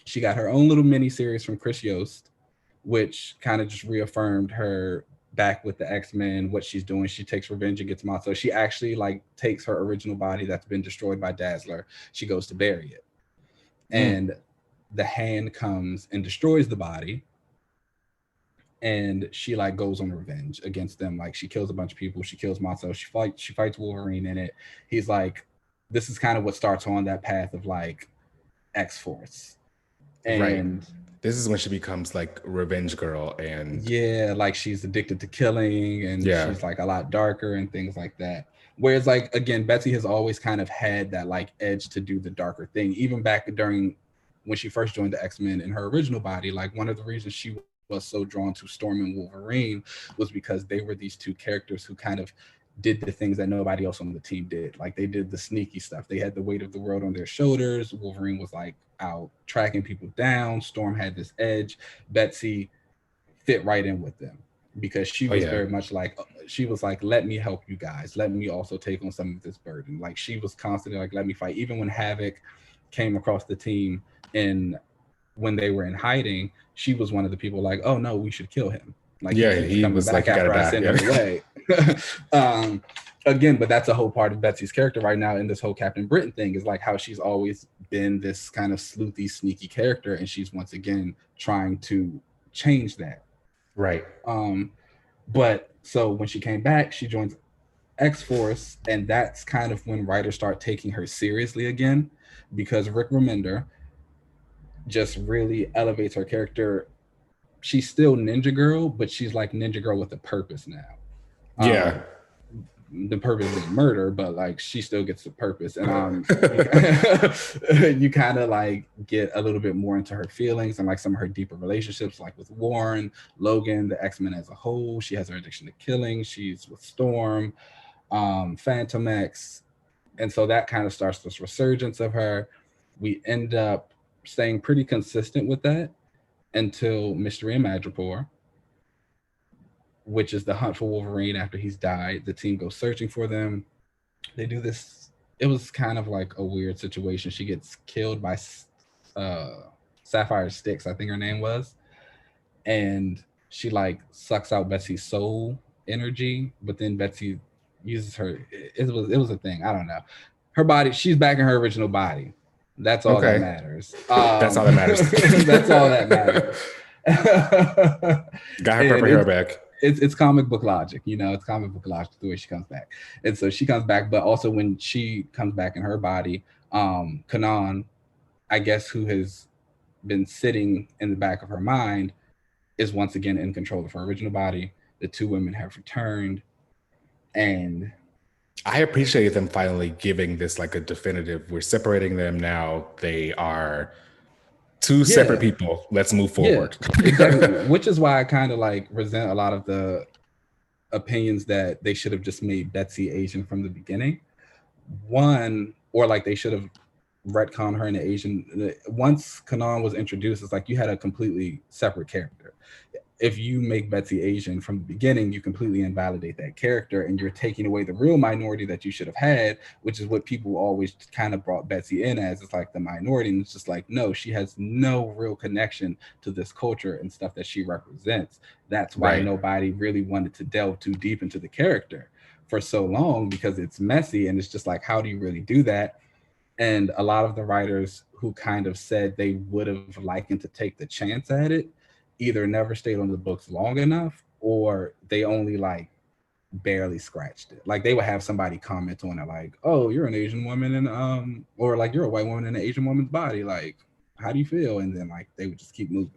she got her own little mini series from Chris Yost, which kind of just reaffirmed her back with the X-Men, what she's doing. She takes revenge against Mato. She actually like takes her original body that's been destroyed by Dazzler. She goes to bury it. And the Hand comes and destroys the body. And she like goes on revenge against them. Like she kills a bunch of people. She kills Mato. She fights Wolverine in it. He's like, this is kind of what starts on that path of like X-Force. And right. This is when she becomes like revenge girl, and yeah, like she's addicted to killing, and she's like a lot darker and things like that. Whereas like again, Betsy has always kind of had that like edge to do the darker thing. Even back during when she first joined the X-Men in her original body, like one of the reasons she was so drawn to Storm and Wolverine was because they were these two characters who kind of did the things that nobody else on the team did. Like they did the sneaky stuff. They had the weight of the world on their shoulders. Wolverine was like out tracking people down. Storm had this edge. Betsy fit right in with them because she was very much like, she was like, let me help you guys. Let me also take on some of this burden. Like she was constantly like, let me fight. Even when Havoc came across the team and when they were in hiding, she was one of the people like, oh no, we should kill him. Like he was like, after I send him away. Again, but that's a whole part of Betsy's character right now in this whole Captain Britain thing is like how she's always been this kind of sleuthy, sneaky character, and she's once again trying to change that. Right. But so when she came back, she joins X-Force, and that's kind of when writers start taking her seriously again, because Rick Remender just really elevates her character. She's still Ninja Girl, but she's like Ninja Girl with a purpose now. The purpose is murder, but like she still gets the purpose. And you kind of like get a little bit more into her feelings and like some of her deeper relationships, like with Warren, Logan, the X-Men as a whole. She has her addiction to killing. She's with Storm, Phantom X. And so that kind of starts this resurgence of her. We end up staying pretty consistent with that until Mystery and Madripoor, which is the hunt for Wolverine after he's died. The team goes searching for them. They do this. It was kind of like a weird situation. She gets killed by Sapphire Styx, I think her name was. And she like sucks out Betsy's soul energy, but then Betsy uses her. It was a thing. I don't know. Her body, she's back in her original body. That's all that matters. That's all that matters. That's all that matters. Got her purple hair back. It's comic book logic, you know, it's comic book logic the way she comes back. And so she comes back, but also when she comes back in her body, Kanan, I guess, who has been sitting in the back of her mind, is once again in control of her original body. The two women have returned, and I appreciate them finally giving this like a definitive, we're separating them now. They are two separate people. Let's move forward. Yeah, exactly. Which is why I kind of like resent a lot of the opinions that they should have just made Betsy Asian from the beginning. One, or like they should have retconned her into Asian. Once Kanan was introduced, it's like you had a completely separate character. If you make Betsy Asian from the beginning, you completely invalidate that character, and you're taking away the real minority that you should have had, which is what people always kind of brought Betsy in as. It's like the minority, and it's just like, no, she has no real connection to this culture and stuff that she represents. That's why nobody really wanted to delve too deep into the character for so long, because it's messy, and it's just like, how do you really do that? And a lot of the writers who kind of said they would have liked to take the chance at it either never stayed on the books long enough, or they only like barely scratched it. Like they would have somebody comment on it like, oh, you're an Asian woman, and or like you're a white woman in an Asian woman's body, like how do you feel? And then like they would just keep moving.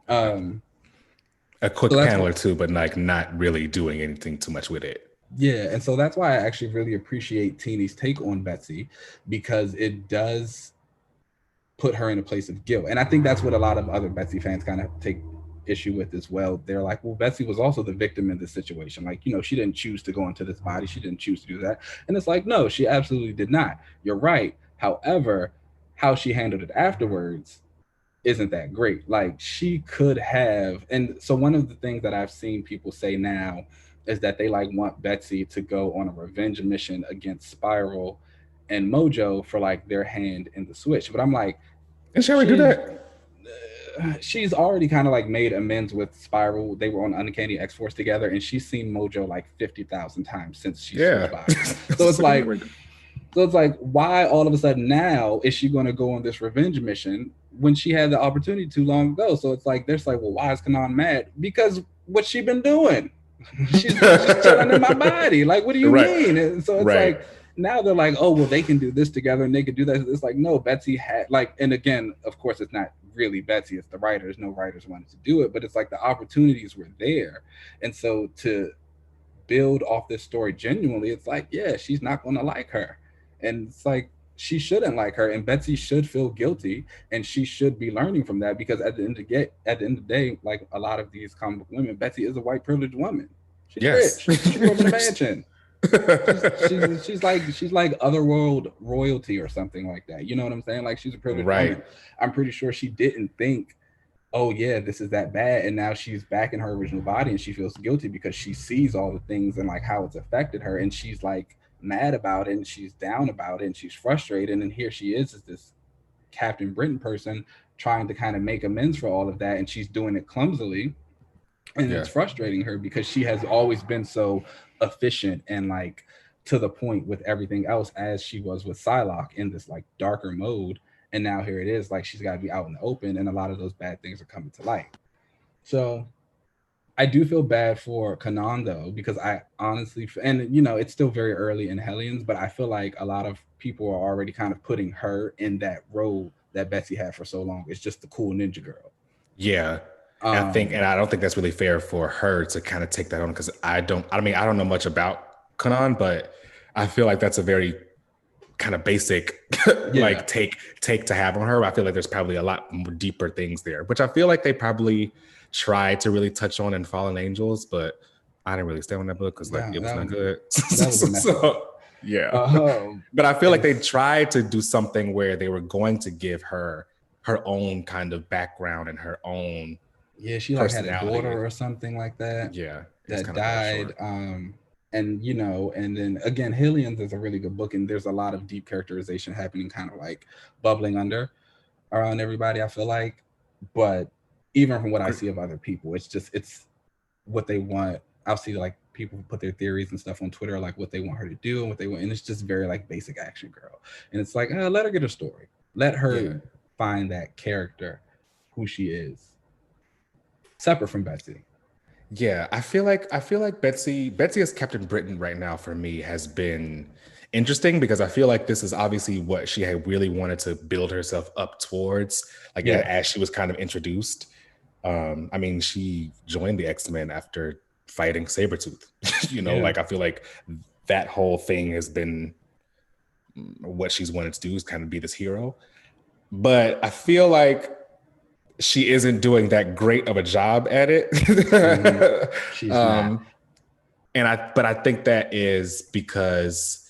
A quick panel or two, but like not really doing anything too much with it. Yeah, and so that's why I actually really appreciate Teeny's take on Betsy, because it does put her in a place of guilt. And I think that's what a lot of other Betsy fans kind of take issue with as well. They're like, well, Betsy was also the victim in this situation. Like, you know, she didn't choose to go into this body. She didn't choose to do that. And it's like, no, she absolutely did not. You're right. However, how she handled it afterwards isn't that great. Like she could have, and so one of the things that I've seen people say now is that they like want Betsy to go on a revenge mission against Spiral and Mojo for like their hand in the switch. But I'm like, And shall we do she's that? she's already kind of like made amends with Spiral. They were on Uncanny X-Force together, and she's seen Mojo like 50,000 times since she Yeah. switched bodies. So it's like, why all of a sudden now is she going to go on this revenge mission when she had the opportunity too long ago? So it's like, there's like, well, why is Kanan mad? Because what she been doing? she's just chilling in my body. Like, what do you mean? And so it's like, now they're like, oh, well, they can do this together and they can do that. It's like, no, Betsy had like, and again, of course, it's not really Betsy, it's the writers. No writers wanted to do it, but it's like the opportunities were there. And so to build off this story genuinely, it's like, yeah, she's not going to like her. And it's like, she shouldn't like her, and Betsy should feel guilty, and she should be learning from that, because at the end of the day, like a lot of these comic book women, Betsy is a white privileged woman. She's rich. She grew up in a mansion. she's like otherworld royalty or something like that. You know what I'm saying? Like, she's a privileged woman. I'm pretty sure she didn't think, oh yeah, this is that bad, and now she's back in her original body and she feels guilty because she sees all the things and like how it's affected her, and she's like mad about it and she's down about it and she's frustrated, and here she is as this Captain Britain person trying to kind of make amends for all of that, and she's doing it clumsily, and it's frustrating her because she has always been so efficient and like to the point with everything else, as she was with Psylocke in this like darker mode, and now here it is, like she's got to be out in the open, and a lot of those bad things are coming to light. So I do feel bad for Kanan though, because I honestly, and you know, it's still very early in Hellions, but I feel like a lot of people are already kind of putting her in that role that Betsy had for so long. It's just the cool ninja girl. Yeah. I think, and I don't think that's really fair for her to kind of take that on, because I don't know much about Kanan, but I feel like that's a very kind of basic like take to have on her. I feel like there's probably a lot more deeper things there, which I feel like they probably tried to really touch on in Fallen Angels, but I didn't really stay on that book because like it was not good. So, but I feel like they tried to do something where they were going to give her her own kind of background and her own she like had a daughter or something like that that died. And you know, and then again, Hellions is a really good book, and there's a lot of deep characterization happening, kind of like bubbling under around everybody, I feel like. But even from what I see of other people, it's what they want. I'll see like people put their theories and stuff on Twitter, like what they want her to do and what they want, and it's just very like basic action girl. And it's like, let her get a story, let her find that character, who she is, separate from Betsy. Yeah, I feel like Betsy as Captain Britain right now for me has been interesting, because I feel like this is obviously what she had really wanted to build herself up towards, like as she was kind of introduced. I mean, she joined the X-Men after fighting Sabretooth. You know, like I feel like that whole thing has been what she's wanted to do, is kind of be this hero. But I feel like she isn't doing that great of a job at it. She's not. But I think that is because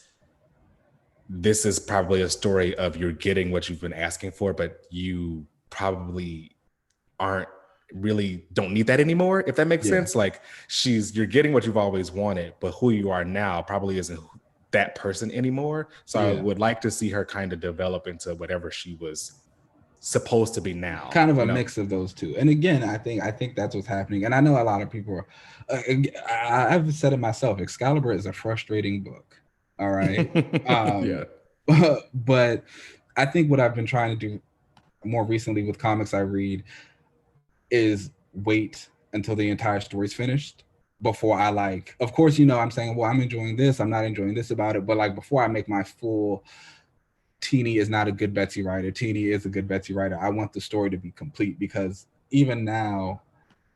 this is probably a story of you're getting what you've been asking for, but you probably don't need that anymore, if that makes sense. Like you're getting what you've always wanted, but who you are now probably isn't that person anymore. So I would like to see her kind of develop into whatever she was supposed to be now, kind of a mix of those two. And again, I think that's what's happening. And I know a lot of people are, I've said it myself, Excalibur is a frustrating book, all right. But I think what I've been trying to do more recently with comics I read is wait until the entire story's finished before I like, of course, you know, I'm saying, well, I'm enjoying this, I'm not enjoying this about it, but like before I make my full Teeny is not a good Betsy writer, Teeny is a good Betsy writer, I want the story to be complete, because even now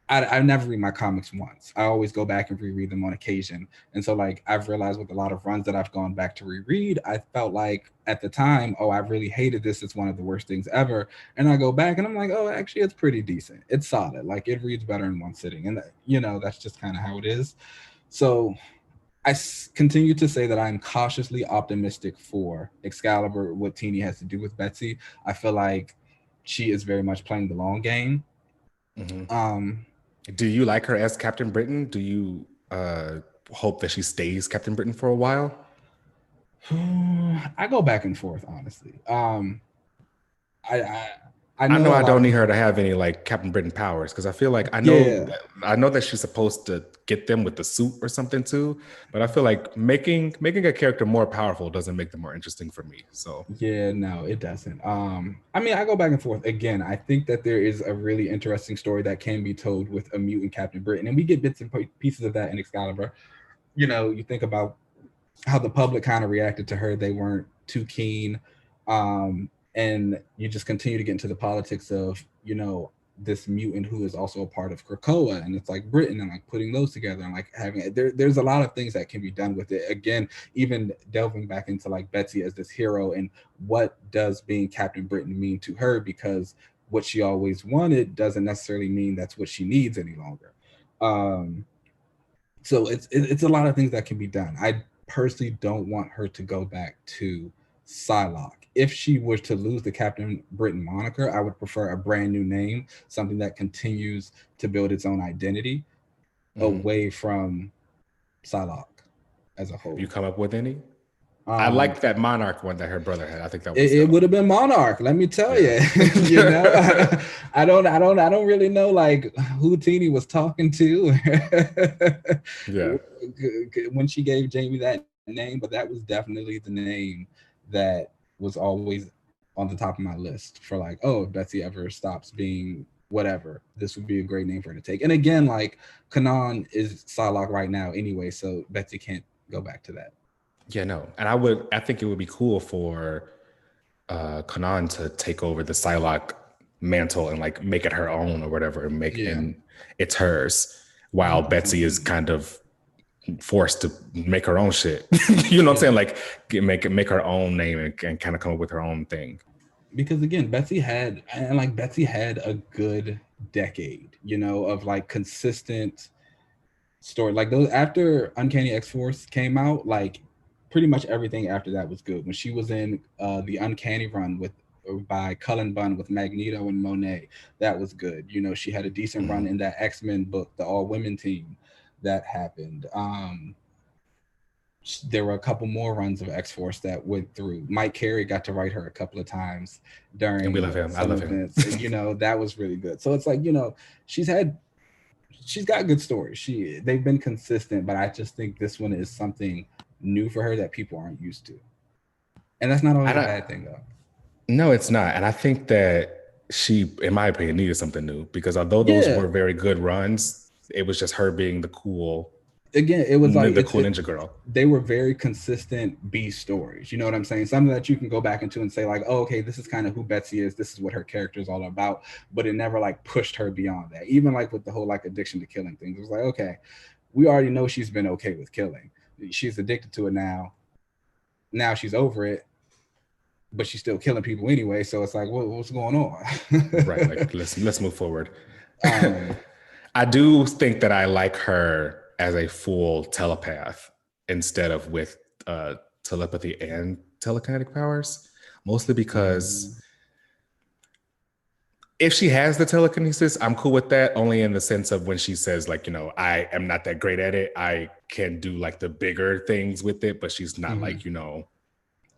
I never read my comics once. I always go back and reread them on occasion. And so like I've realized with a lot of runs that I've gone back to reread, I felt like at the time, I really hated this, it's one of the worst things ever. And I go back and I'm like, oh, actually it's pretty decent, it's solid, like it reads better in one sitting. And you know, that's just kind of how it is. So I continue to say that I'm cautiously optimistic for Excalibur, what Teeny has to do with Betsy. I feel like she is very much playing the long game. Do you like her as Captain Britain? Do you hope that she stays Captain Britain for a while? I go back and forth, honestly. I know know a I lot don't of need people. her to have any like Captain Britain powers because I feel like I know that she's supposed to get them with the suit or something too, but I feel like making a character more powerful doesn't make them more interesting for me. So yeah, no, it doesn't. I mean, I go back and forth. Again, I think that there is a really interesting story that can be told with a mutant Captain Britain, and we get bits and pieces of that in Excalibur. You know, you think about how the public kind of reacted to her; they weren't too keen. And you just continue to get into the politics of, you know, this mutant who is also a part of Krakoa, and it's like Britain, and like putting those together, and like having it there's a lot of things that can be done with it. Again, even delving back into like Betsy as this hero, and what does being Captain Britain mean to her, because what she always wanted doesn't necessarily mean that's what she needs any longer. So it's a lot of things that can be done. I personally don't want her to go back to Psylocke. If she was to lose the Captain Britain moniker, I would prefer a brand new name, something that continues to build its own identity away from Psylocke as a whole. Have you come up with any? I liked that Monarch one that her brother had. I think that was it would have been Monarch. Let me tell you, you know, I don't really know like who Teeny was talking to. Yeah, when she gave Jamie that name, but that was definitely the name that was always on the top of my list for like, oh, if Betsy ever stops being whatever, this would be a great name for her to take. And again, like Kanan is Psylocke right now anyway, so Betsy can't go back to that. Yeah, no. And I think it would be cool for Kanan to take over the Psylocke mantle and like make it her own or whatever, and and it's hers, while Betsy is kind of forced to make her own shit. You know what I'm saying? Like make her own name and kind of come up with her own thing. Because again, Betsy had a good decade, you know, of like consistent story. Like those after Uncanny X-Force came out, like pretty much everything after that was good. When she was in the Uncanny run by Cullen Bunn with Magneto and Monet, that was good. You know, she had a decent run in that X-Men book, the all-women team, that happened. There were a couple more runs of X-Force that went through. Mike Carey got to write her a couple of times during and we love him. I love events. And, you know, that was really good. So it's like, you know, she's got good stories. They've been consistent, but I just think this one is something new for her that people aren't used to. And that's not always a bad thing though. No, it's not. And I think that she, in my opinion, needed something new, because although those were very good runs, it was just her being the cool. Again, it was like the cool ninja girl. They were very consistent B stories. You know what I'm saying? Something that you can go back into and say like, oh, okay, this is kind of who Betsy is. This is what her character is all about. But it never like pushed her beyond that. Even like with the whole like addiction to killing things, it was like, okay, we already know she's been okay with killing. She's addicted to it now. Now she's over it, but she's still killing people anyway. So it's like, what's going on? Right. Like let's move forward. I do think that I like her as a full telepath instead of with telepathy and telekinetic powers, mostly because if she has the telekinesis, I'm cool with that, only in the sense of when she says like, you know, I am not that great at it. I can do like the bigger things with it, but she's not like, you know,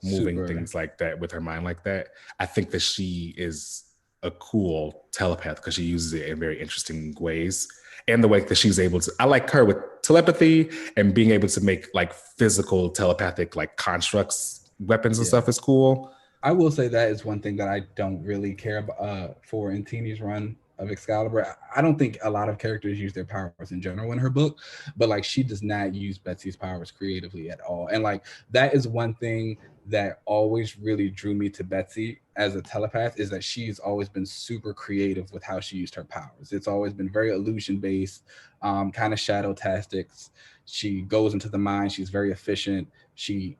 moving things like that with her mind like that. I think that she is a cool telepath because she uses it in very interesting ways. And the way that she's able to, I like her with telepathy and being able to make like physical telepathic like constructs, weapons and stuff is cool. I will say that is one thing that I don't really care about for in Teeny's run of Excalibur. I don't think a lot of characters use their powers in general in her book, but like she does not use Betsy's powers creatively at all. And like that is one thing that always really drew me to Betsy as a telepath, is that she's always been super creative with how she used her powers. It's always been very illusion based, kind of shadow tactics. She goes into the mind. She's very efficient. She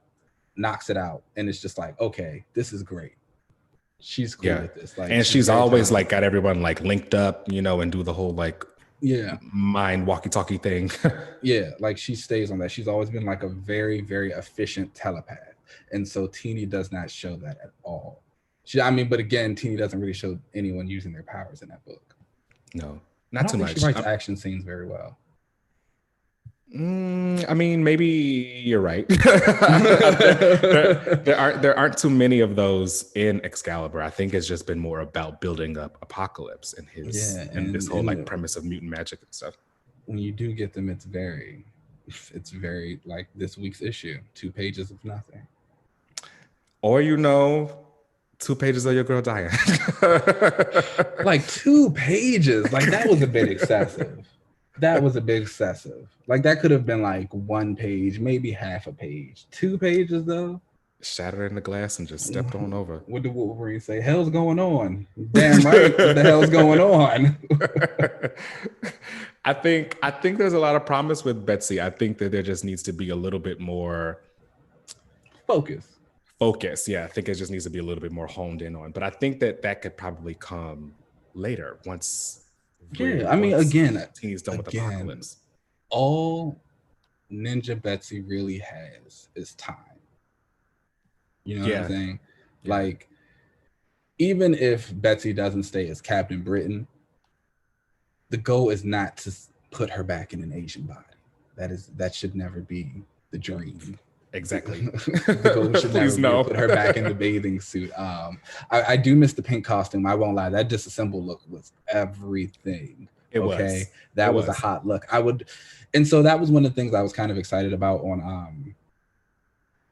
knocks it out, and it's just like, okay, this is great. She's cool with this. Like, and she's always like got everyone like linked up, you know, and do the whole like mind walkie-talkie thing. Like she stays on that. She's always been like a very, very efficient telepath. And so Teeny does not show that at all. But again, Teenie doesn't really show anyone using their powers in that book. No, not too much. She writes action scenes very well. I mean, maybe you're right. there aren't too many of those in Excalibur. I think it's just been more about building up Apocalypse and this whole like premise of mutant magic and stuff. When you do get them, it's very like this week's issue, 2 pages of nothing. Or 2 pages of your girl dying. Like 2 pages. Like that was a bit excessive. Like that could have been like 1 page, maybe half a page. 2 pages though. Shattered in the glass and just stepped on over. What did Wolverine say? Hell's going on. Damn right. What the hell's going on? I think there's a lot of promise with Betsy. I think that there just needs to be a little bit more focus. Yeah, I think it just needs to be a little bit more honed in on. But I think that could probably come later once. Teenie's done with Apocalypse. All Ninja Betsy really has is time. You know what I'm saying? Yeah. Like, even if Betsy doesn't stay as Captain Britain, the goal is not to put her back in an Asian body. That should never be the dream. Exactly. The goal should never be to put her back in the bathing suit. I do miss the pink costume. I won't lie. That disassembled look was everything. That was a hot look. And so that was one of the things I was kind of excited about on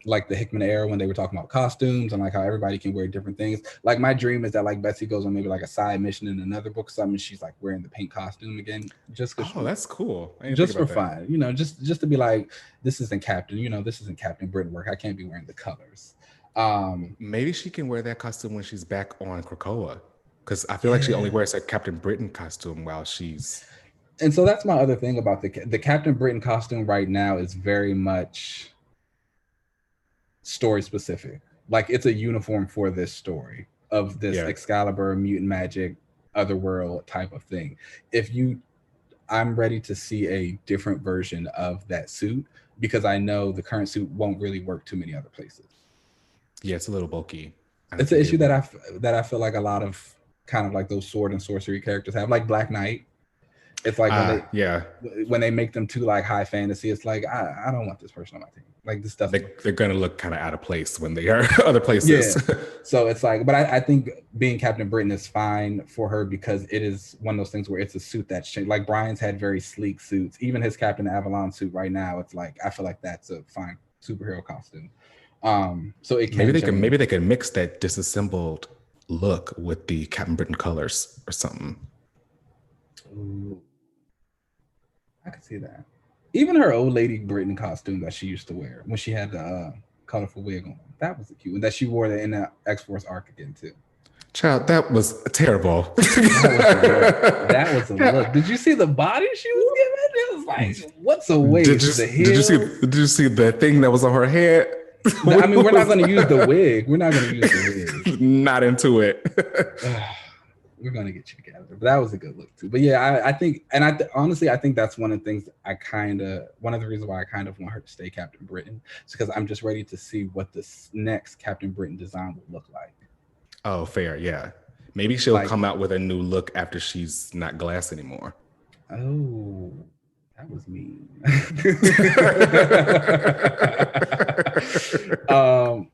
like the Hickman era when they were talking about costumes and like how everybody can wear different things. Like my dream is that like Betsy goes on maybe like a side mission in another book or something, and she's like wearing the pink costume again. That's cool. Just for fun, just to be like, this isn't Captain Britain work. I can't be wearing the colors. Maybe she can wear that costume when she's back on Krakoa, because I feel like she only wears a Captain Britain costume while she's. And so that's my other thing about the Captain Britain costume right now is very much story specific. Like it's a uniform for this story of this Excalibur, mutant magic, otherworld type of thing. I'm ready to see a different version of that suit because I know the current suit won't really work too many other places. Yeah, it's a little bulky. It's an issue that I feel like a lot of kind of like those sword and sorcery characters have, like Black Knight. It's like when they make them too like high fantasy, it's like I don't want this person on my team. Like this stuff, they're gonna look kind of out of place when they are other places. Yeah. So it's like, but I think being Captain Britain is fine for her because it is one of those things where it's a suit that's changed. Like Brian's had very sleek suits. Even his Captain Avalon suit right now, it's like I feel like that's a fine superhero costume. So it can maybe they can mix that disassembled look with the Captain Britain colors or something. Ooh. I could see that. Even her old lady Britain costume that she used to wear when she had the colorful wig on, that was cute. And that she wore that in the X-Force arc again too. Child, that was terrible. That was a look. Did you see the body she was giving? It was like, what's a waist? Did you see the thing that was on her head? I mean, we're not going to use the wig. Not into it. We're going to get you together. But that was a good look too. But yeah, I think, and honestly, I think that's one of the things one of the reasons why I kind of want her to stay Captain Britain is because I'm just ready to see what this next Captain Britain design will look like. Oh, fair. Yeah. Maybe she'll come out with a new look after she's not Glass anymore. Oh, that was mean.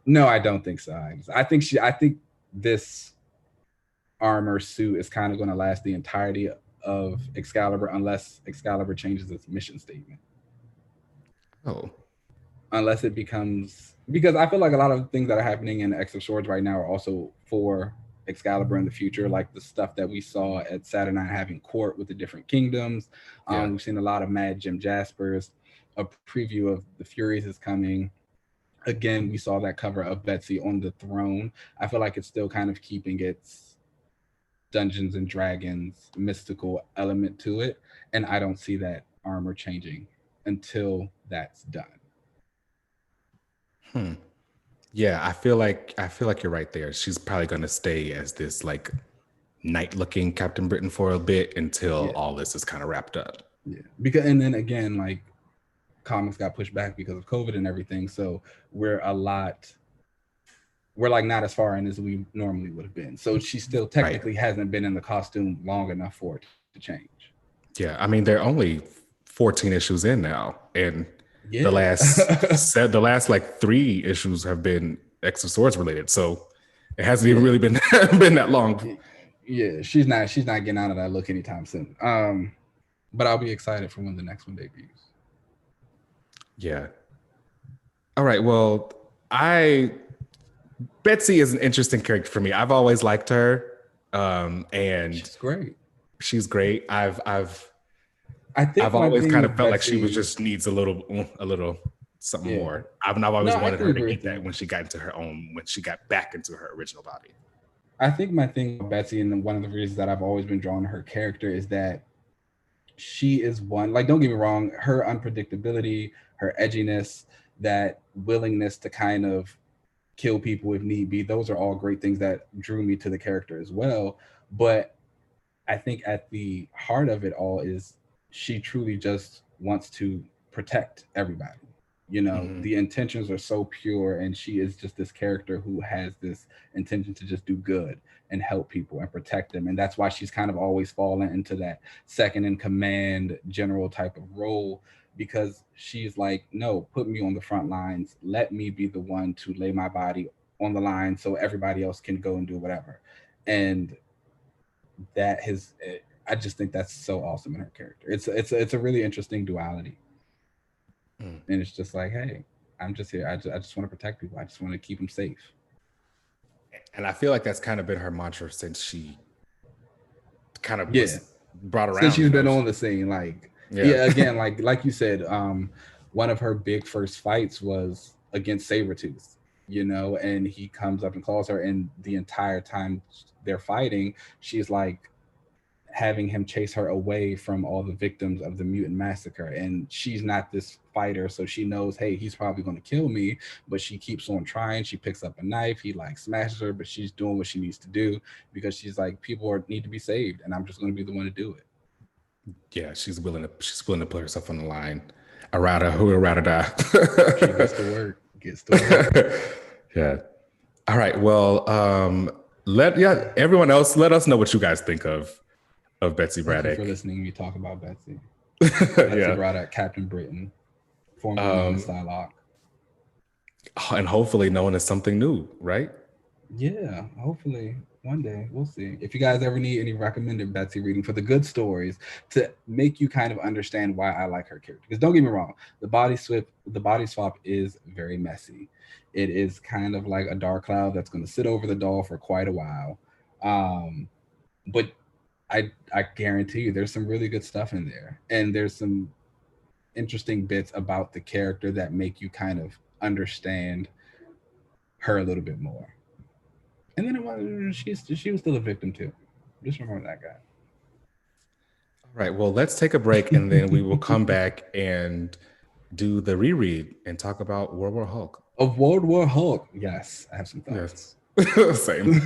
No, I don't think so. I think this armor suit is kind of going to last the entirety of Excalibur unless Excalibur changes its mission statement. Oh. Unless it becomes, because I feel like a lot of things that are happening in X of Swords right now are also for Excalibur in the future, like the stuff that we saw at Saturnine having court with the different kingdoms. We've seen a lot of Mad Jim Jaspers. A preview of the Furies is coming. Again, we saw that cover of Betsy on the throne. I feel like it's still kind of keeping its Dungeons and Dragons mystical element to it, and I don't see that armor changing until that's done. Yeah, I feel like you're right there. She's probably going to stay as this like knight-looking Captain Britain for a bit until all this is kind of wrapped up. Yeah, because and then again, like comics got pushed back because of COVID and everything, so we're we're like not as far in as we normally would have been. So she still technically hasn't been in the costume long enough for it to change. Yeah, I mean they're only 14 issues in now, and the last like 3 issues have been X of Swords related, so it hasn't even really been that long. Yeah, she's not getting out of that look anytime soon. But I'll be excited for when the next one debuts. Yeah. All right. Well, Betsy is an interesting character for me. I've always liked her, and she's great. She's great. I've I've always kind of felt like she was just needs a little something more. I've always wanted her to get that when she got into her own, when she got back into her original body. I think my thing with Betsy, and one of the reasons that I've always been drawn to her character, is that she is one, like, don't get me wrong, her unpredictability, her edginess, that willingness to kind of kill people if need be, those are all great things that drew me to the character as well. But I think at the heart of it all is she truly just wants to protect everybody. You know, the intentions are so pure, and she is just this character who has this intention to just do good and help people and protect them. And that's why she's kind of always fallen into that second in command general type of role, because she's like, no, put me on the front lines. Let me be the one to lay my body on the line so everybody else can go and do whatever. And that has, I just think that's so awesome in her character. It's a really interesting duality. And it's just like, hey, I'm just here. I just want to protect people. I just want to keep them safe. And I feel like that's kind of been her mantra since she kind of was brought around. Since she's been on the scene, like, again, like you said, one of her big first fights was against Sabretooth, you know, and he comes up and calls her, and the entire time they're fighting, she's like having him chase her away from all the victims of the mutant massacre. And she's not this fighter, so she knows, hey, he's probably going to kill me, but she keeps on trying. She picks up a knife, he like smashes her, but she's doing what she needs to do because she's like, people need to be saved, and I'm just going to be the one to do it. Yeah, she's willing to put herself on the line. Errata, who errata die. She gets to work. Yeah. All right. Well, everyone else, let us know what you guys think of Betsy Braddock. Thank you for listening to me talk about Betsy. Betsy Braddock, Captain Britain, formerly known as Psylocke. And hopefully known as something new, right? Yeah, hopefully one day. We'll see. If you guys ever need any recommended Betsy reading for the good stories to make you kind of understand why I like her character. Because don't get me wrong, the body swap is very messy. It is kind of like a dark cloud that's going to sit over the doll for quite a while. But I guarantee you there's some really good stuff in there. And there's some interesting bits about the character that make you kind of understand her a little bit more. And then she was still a victim too. Just remember that guy. All right. Well, let's take a break, and then we will come back and do the reread and talk about World War Hulk. Of World War Hulk. Yes, I have some thoughts. Yes. Same.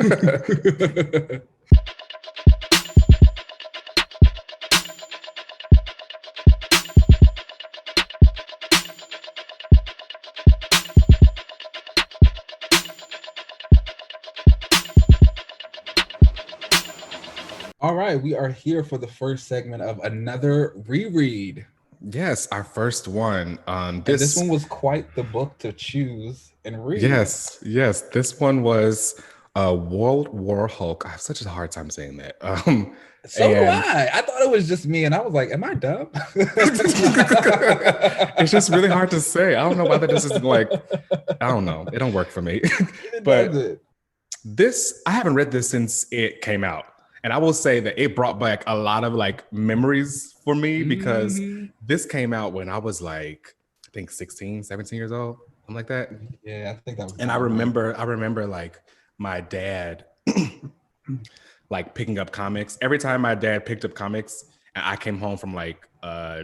All right, we are here for the first segment of Another Reread. Yes, our first one. This one was quite the book to choose and read. Yes. This one was World War Hulk. I have such a hard time saying that. So do I. I thought it was just me, and I was like, am I dumb? It's just really hard to say. I don't know why that just isn't like, I don't know. It don't work for me. But this, I haven't read this since it came out. And I will say that it brought back a lot of like memories for me because this came out when I was like, I think 16, 17 years old, something like that. Yeah, I think that was. And I remember like my dad like picking up comics. Every time my dad picked up comics and I came home from like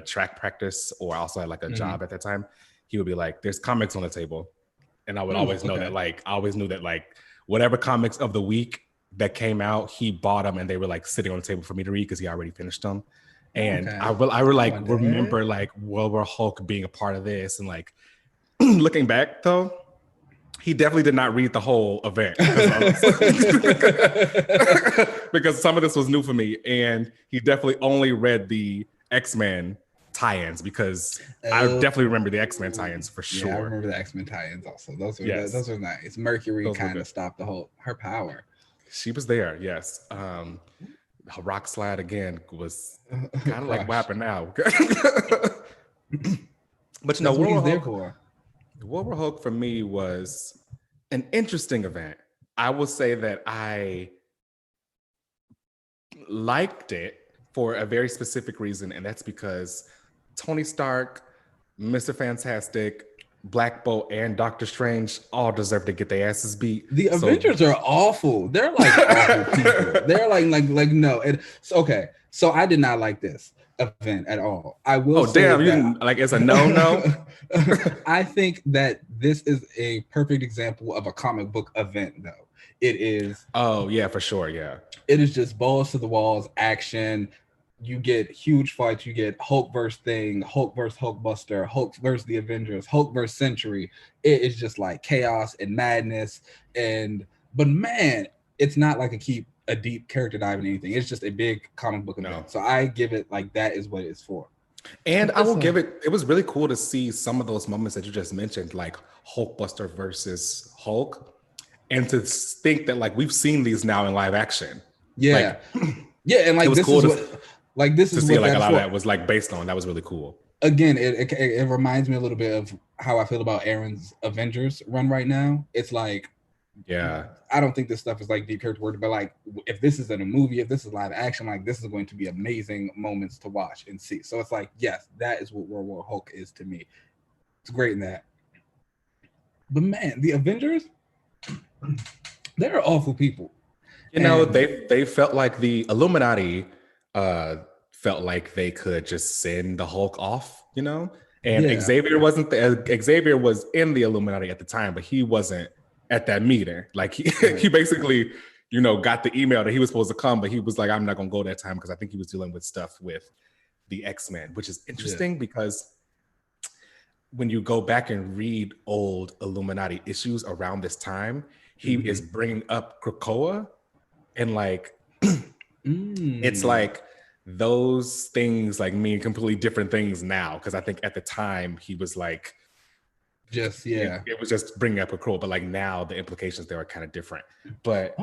track practice, or I also had like a job at that time, he would be like, there's comics on the table. And I would always know that, like, I always knew that like whatever comics of the week that came out, he bought them and they were like sitting on the table for me to read because he already finished them. And I remember like World War Hulk being a part of this, and like looking back though, he definitely did not read the whole event because some of this was new for me, and he definitely only read the X-Men tie-ins because I definitely remember the X-Men tie-ins for sure. Yeah, I remember the X-Men tie-ins also. Those were nice. Mercury kind of stopped her power. She was there, yes. Her rock slide again was kind of like what happened now. But you know, World War Hulk for me was an interesting event. I will say that I liked it for a very specific reason, and that's because Tony Stark, Mr. Fantastic, Black Bolt, and Doctor Strange all deserve to get their asses beat. The Avengers are awful. They're like awful people. They're like no. Okay, so I did not like this event at all. I will. Oh damn! You didn't like it's a no. I think that this is a perfect example of a comic book event, though. It is. Oh yeah, for sure. Yeah. It is just balls to the walls action. You get huge fights. You get Hulk versus Thing, Hulk versus Hulkbuster, Hulk versus the Avengers, Hulk versus Sentry. It is just like chaos and madness. But man, it's not like a deep character dive in anything. It's just a big comic book event. So I give it like that is what it's for. And I will give it. It was really cool to see some of those moments that you just mentioned, like Hulkbuster versus Hulk, and to think that like we've seen these now in live action. Yeah, yeah, and like it was this cool is what. Like this is to see like a lot of that was like based on. That was really cool. Again, it reminds me a little bit of how I feel about Aaron's Avengers run right now. It's like, yeah, I don't think this stuff is like deep character work, but like if this is in a movie, if this is live action, like this is going to be amazing moments to watch and see. So it's like, yes, that is what World War Hulk is to me. It's great in that. But man, the Avengers, they're awful people. You know, they felt like the Illuminati felt like they could just send the Hulk off, you know? And Xavier wasn't Xavier was in the Illuminati at the time, but he wasn't at that meeting. Like he basically, you know, got the email that he was supposed to come, but he was like, I'm not gonna go that time because I think he was dealing with stuff with the X-Men, which is interesting because when you go back and read old Illuminati issues around this time, he is bringing up Krakoa and like it's like those things like mean completely different things now because I think at the time he was like it was just bringing up Krakoa, but like now the implications there are kind of different. But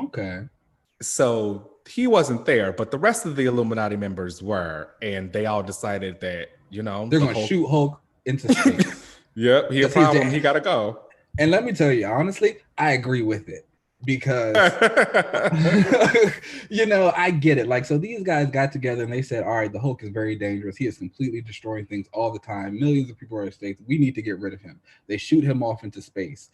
so he wasn't there, but the rest of the Illuminati members were, and they all decided that, you know, they're gonna shoot Hulk into space. Yep, he a problem. He gotta go. And let me tell you, honestly, I agree with it because you know, I get it. Like, so these guys got together and they said, all right, the Hulk is very dangerous. He is completely destroying things all the time. Millions of people are at stake. We need to get rid of him. They shoot him off into space.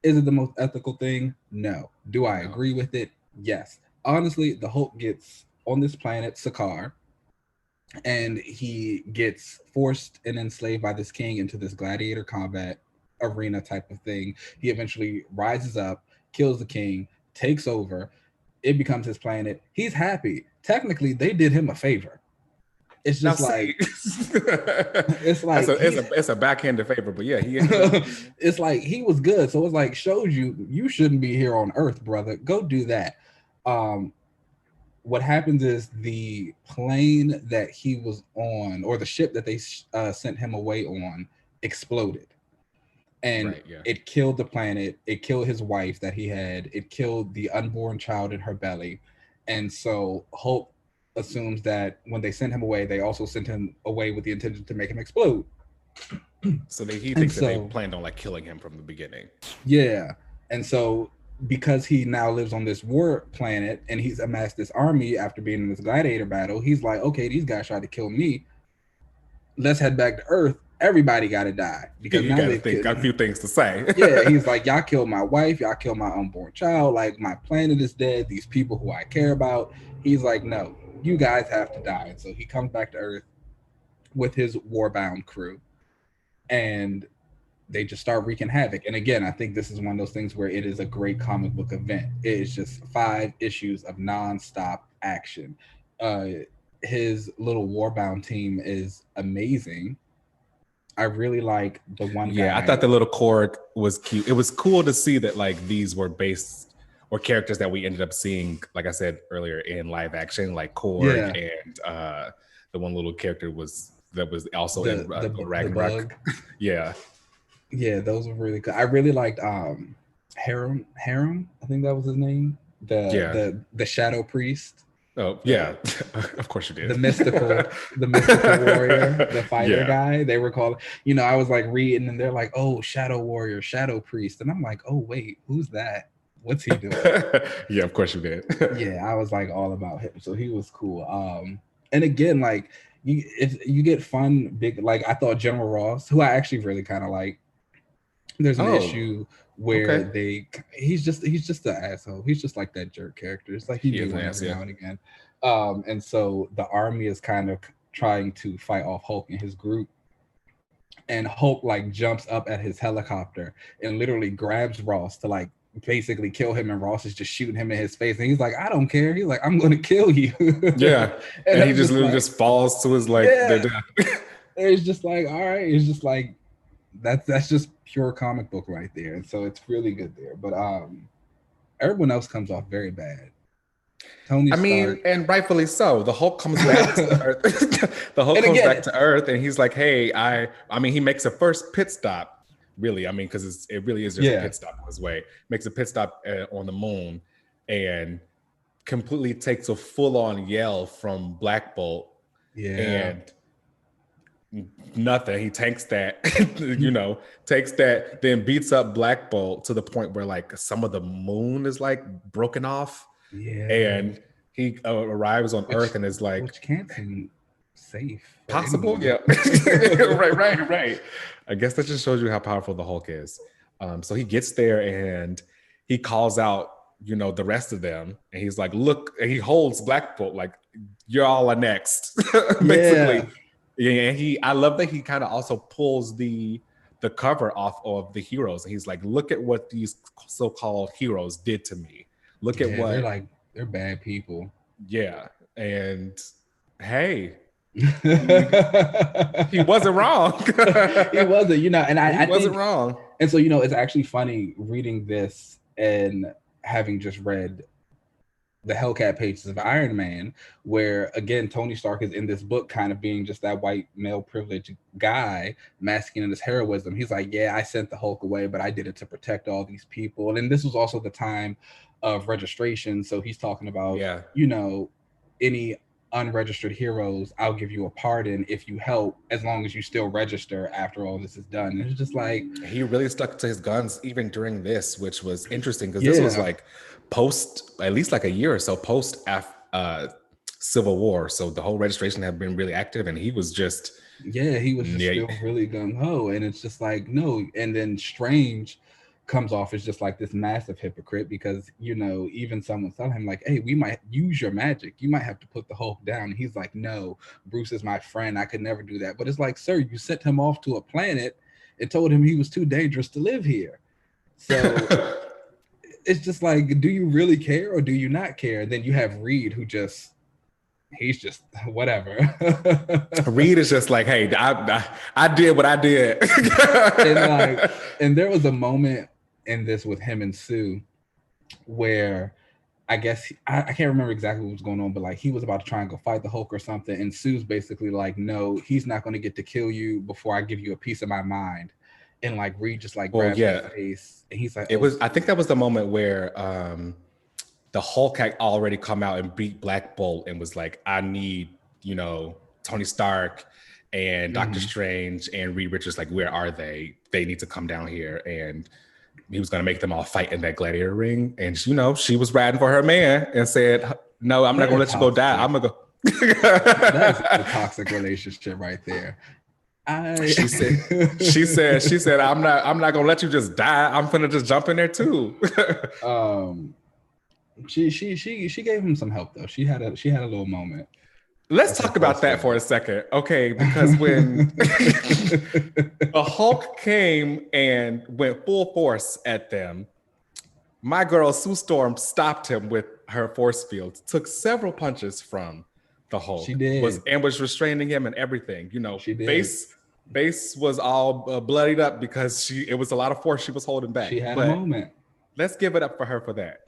Is it the most ethical thing? No. Do I agree with it? Yes. Honestly, the Hulk gets on this planet, Sakaar, and he gets forced and enslaved by this king into this gladiator combat arena type of thing. He eventually rises up, kills the king, takes over. It becomes his planet. He's happy. Technically, they did him a favor. It's just it's a backhanded favor, but yeah, it's like he was good. So it's like shows you shouldn't be here on Earth, brother. Go do that. What happens is the plane that he was on, or the ship that they sent him away on, exploded. And it killed the planet. It killed his wife that he had. It killed the unborn child in her belly. And so Hulk assumes that when they sent him away, they also sent him away with the intention to make him explode. So he thinks that they planned on like killing him from the beginning. Yeah. And so because he now lives on this war planet and he's amassed this army after being in this gladiator battle, he's like, okay, these guys tried to kill me. Let's head back to Earth. Everybody got to die because you got to think got a few things to say. Yeah, he's like, y'all killed my wife, y'all killed my unborn child. Like, my planet is dead. These people who I care about. He's like, no, you guys have to die. And so he comes back to Earth with his war-bound crew, and they just start wreaking havoc. And again, I think this is one of those things where it is a great comic book event. It is just 5 issues of nonstop action. His little war-bound team is amazing. I really like the one guy. Yeah, I thought the little Korg was cute. It was cool to see that like these were based or characters that we ended up seeing, like I said earlier, in live action, like Korg and the one little character was also in Ragnarok. Yeah. Yeah, those were really good. I really liked Harem, I think that was his name. The Shadow Priest. Oh yeah, of course you did. The mystical warrior, the fighter guy. They were called. You know, I was like reading, and they're like, "Oh, Shadow Warrior, Shadow Priest," and I'm like, "Oh wait, who's that? What's he doing?" Yeah, of course you did. Yeah, I was like all about him, so he was cool. And again, like you get fun big. Like I thought General Ross, who I actually really kind of like. There's an issue where he's just an asshole. He's just like that jerk character. It's like he do every now and again. And so the army is kind of trying to fight off Hulk and his group. And Hulk like jumps up at his helicopter and literally grabs Ross to like basically kill him, and Ross is just shooting him in his face. And he's like, I don't care. He's like, I'm gonna kill you. Yeah. and he just literally just falls to his like it's just like, all right, it's just like that's just pure comic book right there. And so it's really good there. But everyone else comes off very bad. Tony Stark, and rightfully so. The Hulk comes back to Earth. The Hulk comes back to Earth, and he's like, hey, I mean, he makes a first pit stop, really. I mean, because it really is just a pit stop on his way. Makes a pit stop on the moon and completely takes a full-on yell from Black Bolt. Yeah. And nothing. He takes that, takes that, then beats up Black Bolt to the point where like some of the moon is like broken off. Yeah. And he arrives on Earth and is like, which can't seem safe. Possible? Yeah. Right. I guess that just shows you how powerful the Hulk is. So he gets there and he calls out, the rest of them, and he's like, look, and he holds Black Bolt like, you're all are next, basically. Yeah, and I love that he kind of also pulls the cover off of the heroes, and he's like, look at what these so-called heroes did to me. Look at what they're bad people. Yeah, and hey, he wasn't wrong. He wasn't, and I wasn't wrong. And so, it's actually funny reading this and having just read the Hellcat pages of Iron Man, where again Tony Stark is in this book kind of being just that white male privileged guy masking in his heroism. He's like, yeah, I sent the Hulk away, but I did it to protect all these people. And this was also the time of registration, so he's talking about any unregistered heroes, I'll give you a pardon if you help, as long as you still register after all this is done. And it's just like he really stuck to his guns even during this, which was interesting because this was like post, at least like a year or so post Civil War, so the whole registration had been really active, and he was just still really gung-ho. And it's just like, no. And then Strange comes off as just like this massive hypocrite because even someone telling him like, hey, we might use your magic, you might have to put the Hulk down. And he's like, no, Bruce is my friend, I could never do that. But it's like, sir, you sent him off to a planet and told him he was too dangerous to live here. So it's just like, do you really care or do you not care? And then you have Reed, who he's just whatever. Reed is just like, hey, I did what I did. and there was a moment in this with him and Sue where I guess I can't remember exactly what was going on, but like he was about to try and go fight the Hulk or something, and Sue's basically like, no, he's not going to get to kill you before I give you a piece of my mind. And like Reed just like grabs his face, and he's like, I think that was the moment where the Hulk had already come out and beat Black Bolt and was like, I need, Tony Stark and Doctor Strange and Reed Richards, like, where are they? They need to come down here. And he was going to make them all fight in that gladiator ring. And, she was riding for her man and said, no, I'm not going to let you go die. I'm going to go. That's a toxic relationship right there. She said, I'm not going to let you just die. I'm going to just jump in there too. She gave him some help though. She had a little moment. Let's talk about that for a second. Okay, because when the Hulk came and went full force at them, my girl Sue Storm stopped him with her force field, took several punches from the Hulk. She did. Was restraining him and everything. She did. Base was all bloodied up because it was a lot of force she was holding back. She had a moment. Let's give it up for her for that.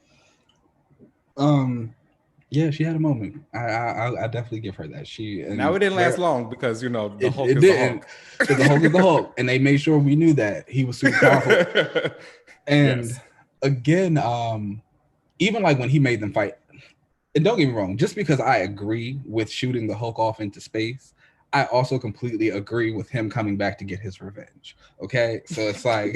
Yeah, she had a moment. I definitely give her that. Now it didn't last long because the Hulk is the Hulk. Because the Hulk is the Hulk, and they made sure we knew that he was super powerful. And again, even like when he made them fight, and don't get me wrong, just because I agree with shooting the Hulk off into space, I also completely agree with him coming back to get his revenge. Okay, so it's like,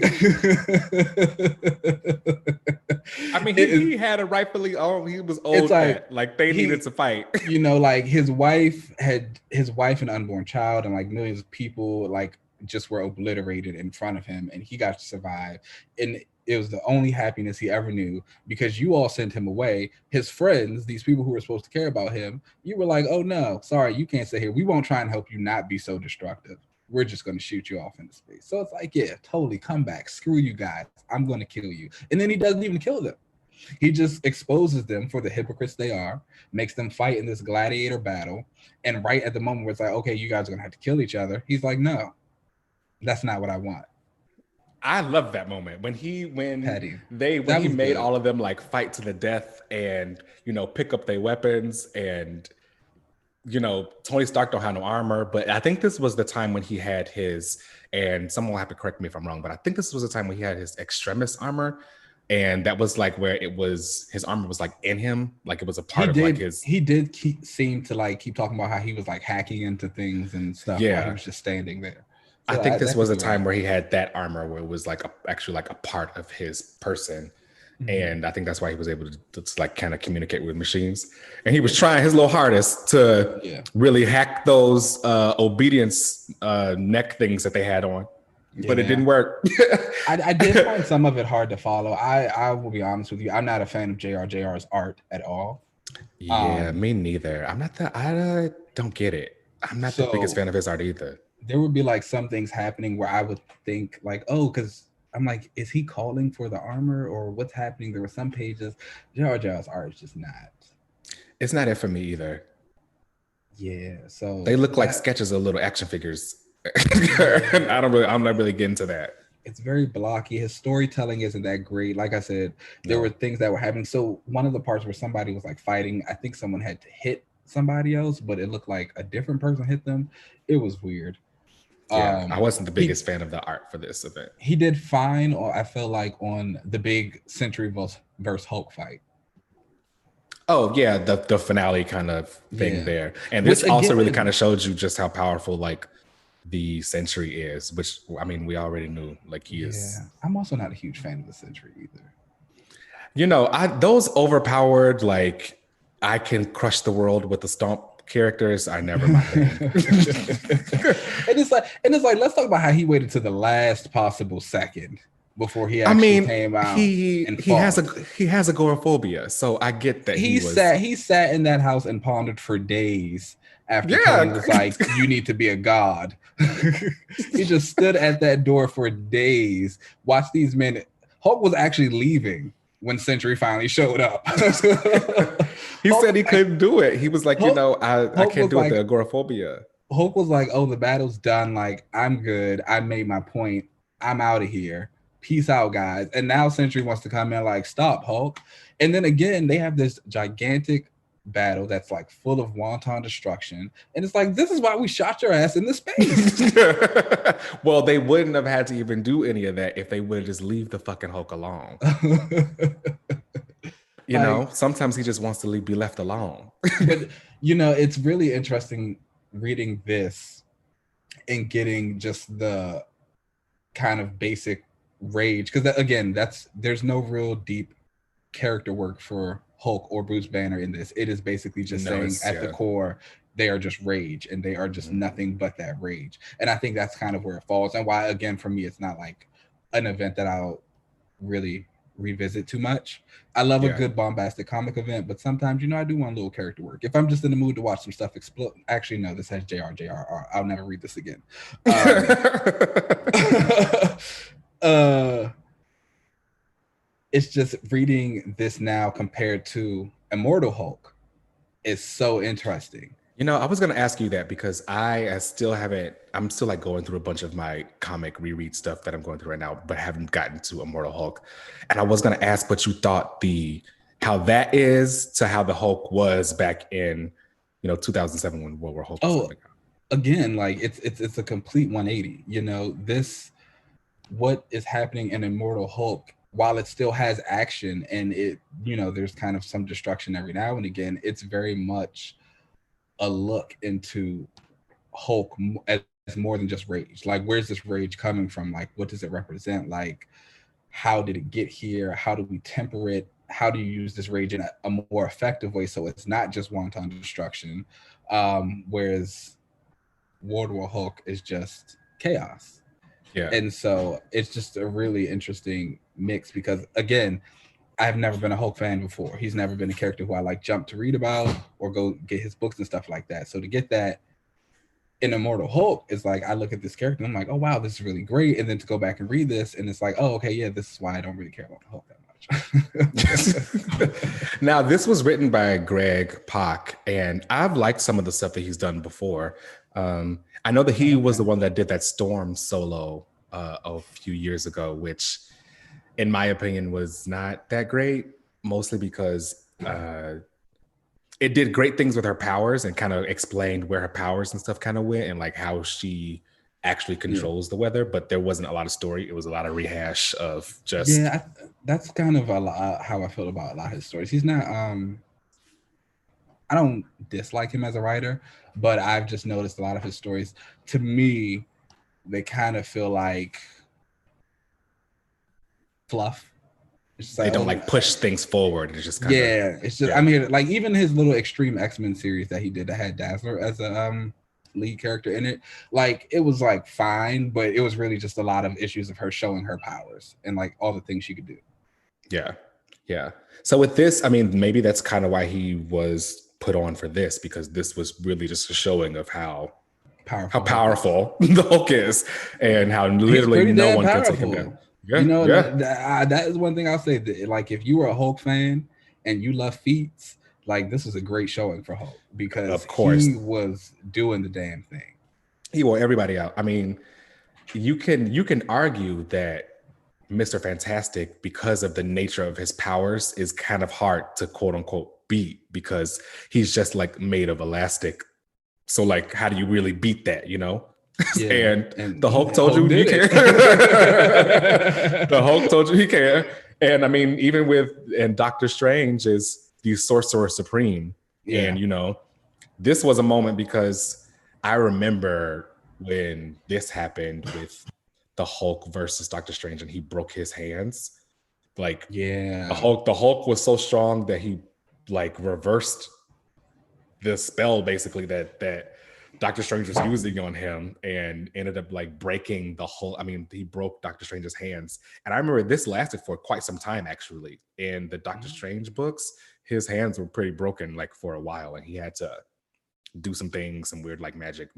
I mean, he had a rightfully he was old. Like they needed to fight. Like his wife and unborn child, and like millions of people like just were obliterated in front of him, and he got to survive. And it was the only happiness he ever knew because you all sent him away. His friends, these people who were supposed to care about him, you were like, oh no, sorry, you can't stay here. We won't try and help you not be so destructive. We're just going to shoot you off into space. So it's like, yeah, totally, come back. Screw you guys. I'm going to kill you. And then he doesn't even kill them. He just exposes them for the hypocrites they are, makes them fight in this gladiator battle. And right at the moment where it's like, okay, you guys are going to have to kill each other, he's like, no, that's not what I want. I love that moment when he made all of them like fight to the death and pick up their weapons, and Tony Stark don't have no armor, but I think this was the time when he had his, and someone will have to correct me if I'm wrong, but I think this was the time when he had his extremis armor, and that was like where it was his armor was like in him, like it was a part of like his. He did seem to like keep talking about how he was like hacking into things and stuff. Yeah, while he was just standing there. So I think this was a time where he had that armor where it was like actually like a part of his person. Mm-hmm. And I think that's why he was able to like kind of communicate with machines. And he was trying his little hardest to really hack those obedience neck things that they had on. But it didn't work. I did find some of it hard to follow. I will be honest with you. I'm not a fan of JR's art at all. Yeah, me neither. I don't get it. I'm not the biggest fan of his art either. There would be like some things happening where I would think like, oh, because I'm like, is he calling for the armor or what's happening? There were some pages. JR's art is just not. It's not it for me either. Yeah, so they look like sketches of little action figures. I'm not really getting to that. It's very blocky. His storytelling isn't that great. Like I said, there were things that were happening. So one of the parts where somebody was like fighting, I think someone had to hit somebody else, but it looked like a different person hit them. It was weird. Yeah, I wasn't the biggest fan of the art for this event. He did fine, or I felt like on the big Sentry versus Hulk fight. Oh yeah, the finale kind of thing there, and this also really kind of showed you just how powerful like the Sentry is, which I mean we already knew. Like he is. I'm also not a huge fan of the Sentry either. Those overpowered like I can crush the world with the stomp characters are never my thing. and it's like let's talk about how he waited to the last possible second before he actually came out. He has agoraphobia, so I get that he sat in that house and pondered for days after Tony was like, "You need to be a god." He just stood at that door for days, watched these men. Hulk was actually leaving when Sentry finally showed up. He said he couldn't do it. He was like, Hulk, I can't do it, the agoraphobia. Hulk was like, oh, the battle's done. Like, I'm good. I made my point. I'm out of here. Peace out, guys. And now Sentry wants to come in like, stop, Hulk. And then again, they have this gigantic battle that's like full of wanton destruction. And it's like, this is why we shot your ass in the space. Well, they wouldn't have had to even do any of that if they would have just leave the fucking Hulk alone. Sometimes he just wants to be left alone. But it's really interesting reading this and getting just the kind of basic rage, because again, there's no real deep character work for Hulk or Bruce Banner in this. It is basically just saying at the core they are just rage, and they are just nothing but that rage. And I think that's kind of where it falls, and why again for me it's not like an event that I'll really revisit too much. I love a good bombastic comic event, but sometimes I do want a little character work. If I'm just in the mood to watch some stuff explode, actually no, this has JRR. I'll never read this again. It's just reading this now compared to Immortal Hulk is so interesting You know, I was going to ask you that because I still haven't, I'm still like going through a bunch of my comic reread stuff that I'm going through right now, but haven't gotten to Immortal Hulk. And I was going to ask what you thought how that is to how the Hulk was back in, 2007 when World War Hulk was coming out. Again, like it's a complete 180. What is happening in Immortal Hulk, while it still has action and there's kind of some destruction every now and again, it's very much a look into Hulk as more than just rage. Like, where's this rage coming from? Like, what does it represent? Like, how did it get here? How do we temper it? How do you use this rage in a more effective way so it's not just wanton destruction? Whereas World War Hulk is just chaos. Yeah. And so it's just a really interesting mix because, again, I've never been a Hulk fan before. He's never been a character who I like jump to read about or go get his books and stuff like that. So to get that in Immortal Hulk is like, I look at this character and I'm like, oh wow, this is really great. And then to go back and read this and it's like, oh, okay, yeah, this is why I don't really care about the Hulk that much. Now, this was written by Greg Pak, and I've liked some of the stuff that he's done before. I know that he was the one that did that Storm solo a few years ago, which in my opinion was not that great, mostly because it did great things with her powers and kind of explained where her powers and stuff kind of went and like how she actually controls the weather, but there wasn't a lot of story. It was a lot of rehash of just that's kind of a lot how I feel about a lot of his stories. He's not I don't dislike him as a writer, but I've just noticed a lot of his stories, to me, they kind of feel like fluff. They don't like push things forward. It's just kind of it's just I mean, like even his little Extreme X-Men series that he did that had Dazzler as a lead character in it, like it was like fine, but it was really just a lot of issues of her showing her powers and like all the things she could do. Yeah. So with this, I mean, maybe that's kind of why he was put on for this, because this was really just a showing of how powerful the Hulk is and how literally no one can take him down. Yeah, that is one thing I'll say. That, like, if you were a Hulk fan and you love feats, like this was a great showing for Hulk because of course he was doing the damn thing. He wore everybody out. I mean, you can argue that Mr. Fantastic, because of the nature of his powers, is kind of hard to quote unquote beat because he's just like made of elastic. So like, how do you really beat that, Yeah, and the Hulk told you he can. The Hulk told you he can. And I mean, even and Doctor Strange is the Sorcerer Supreme. Yeah. And this was a moment because I remember when this happened with the Hulk versus Doctor Strange and he broke his hands. Like, the Hulk was so strong that he like reversed the spell basically that Doctor Strange was using on him and ended up like breaking the whole. I mean, he broke Doctor Strange's hands. And I remember this lasted for quite some time, actually. In the Doctor Strange books, his hands were pretty broken like for a while. And he had to do some things, some weird like magic,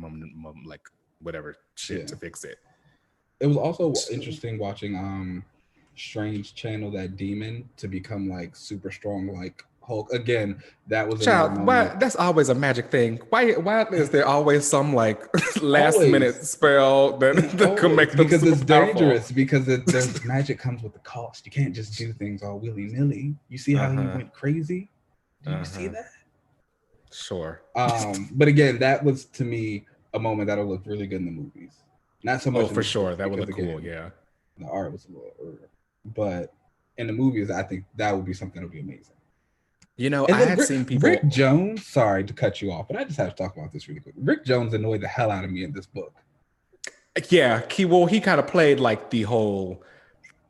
like whatever shit to fix it. It was also interesting watching Strange channel that demon to become like super strong, like Hulk. Again, that was that's always a magic thing. Why is there always some like last minute spell that can make them because super it's dangerous powerful. Because there's magic comes with the cost. You can't just do things all willy-nilly. You see how he went crazy? Did you see that? Sure. But again, that was to me a moment that'll look really good in the movies. Not so much. Oh, for sure. That would look cool. Yeah. The art was a little, but in the movies, I think that would be something that would be amazing. I had seen people. Rick Jones, sorry to cut you off, but I just have to talk about this really quick. Rick Jones annoyed the hell out of me in this book. Yeah, he kind of played like the whole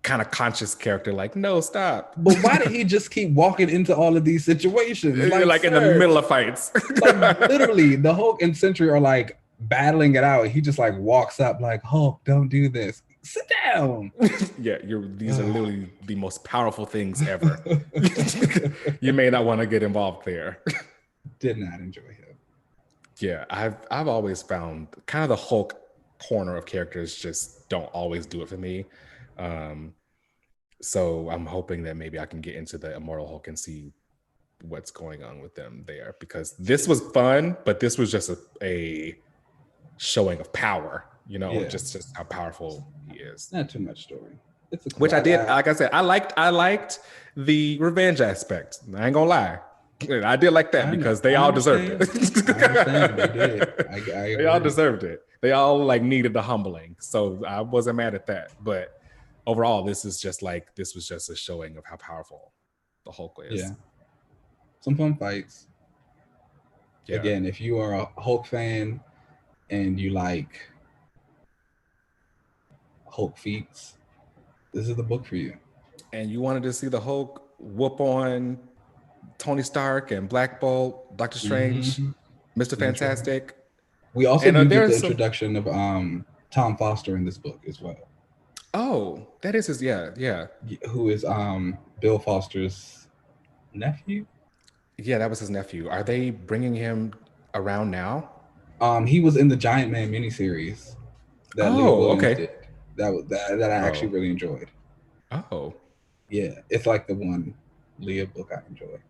kind of conscious character, like, no, stop. But why did he just keep walking into all of these situations? Like in the middle of fights. Like literally, the Hulk and Sentry are like battling it out. He just like walks up like, Hulk, don't do this. Sit down. Yeah, these are literally the most powerful things ever. You may not want to get involved there. Did not enjoy him. Yeah, I've always found kind of the Hulk corner of characters just don't always do it for me. So I'm hoping that maybe I can get into the Immortal Hulk and see what's going on with them there, because this was fun, but this was just a showing of power, you know, just how powerful he is. Not too much story. It's Which I did, like I said, I liked the revenge aspect. I ain't gonna lie. I did like that because they all deserved it. They did. They all deserved it. They all like needed the humbling. So I wasn't mad at that. But overall, this was just a showing of how powerful the Hulk is. Yeah. Some fun fights. Yeah. Again, if you are a Hulk fan and you like Hulk feats, this is the book for you. And you wanted to see the Hulk whoop on Tony Stark and Black Bolt, Doctor Strange, Mr. Fantastic. We also get the introduction of Tom Foster in this book as well. Oh, that is his, yeah. Who is Bill Foster's nephew? Yeah, that was his nephew. Are they bringing him around now? He was in the Giant Man miniseries that Leah Williams did. That I actually really enjoyed. Oh. Yeah, it's like the one Leah book I enjoy.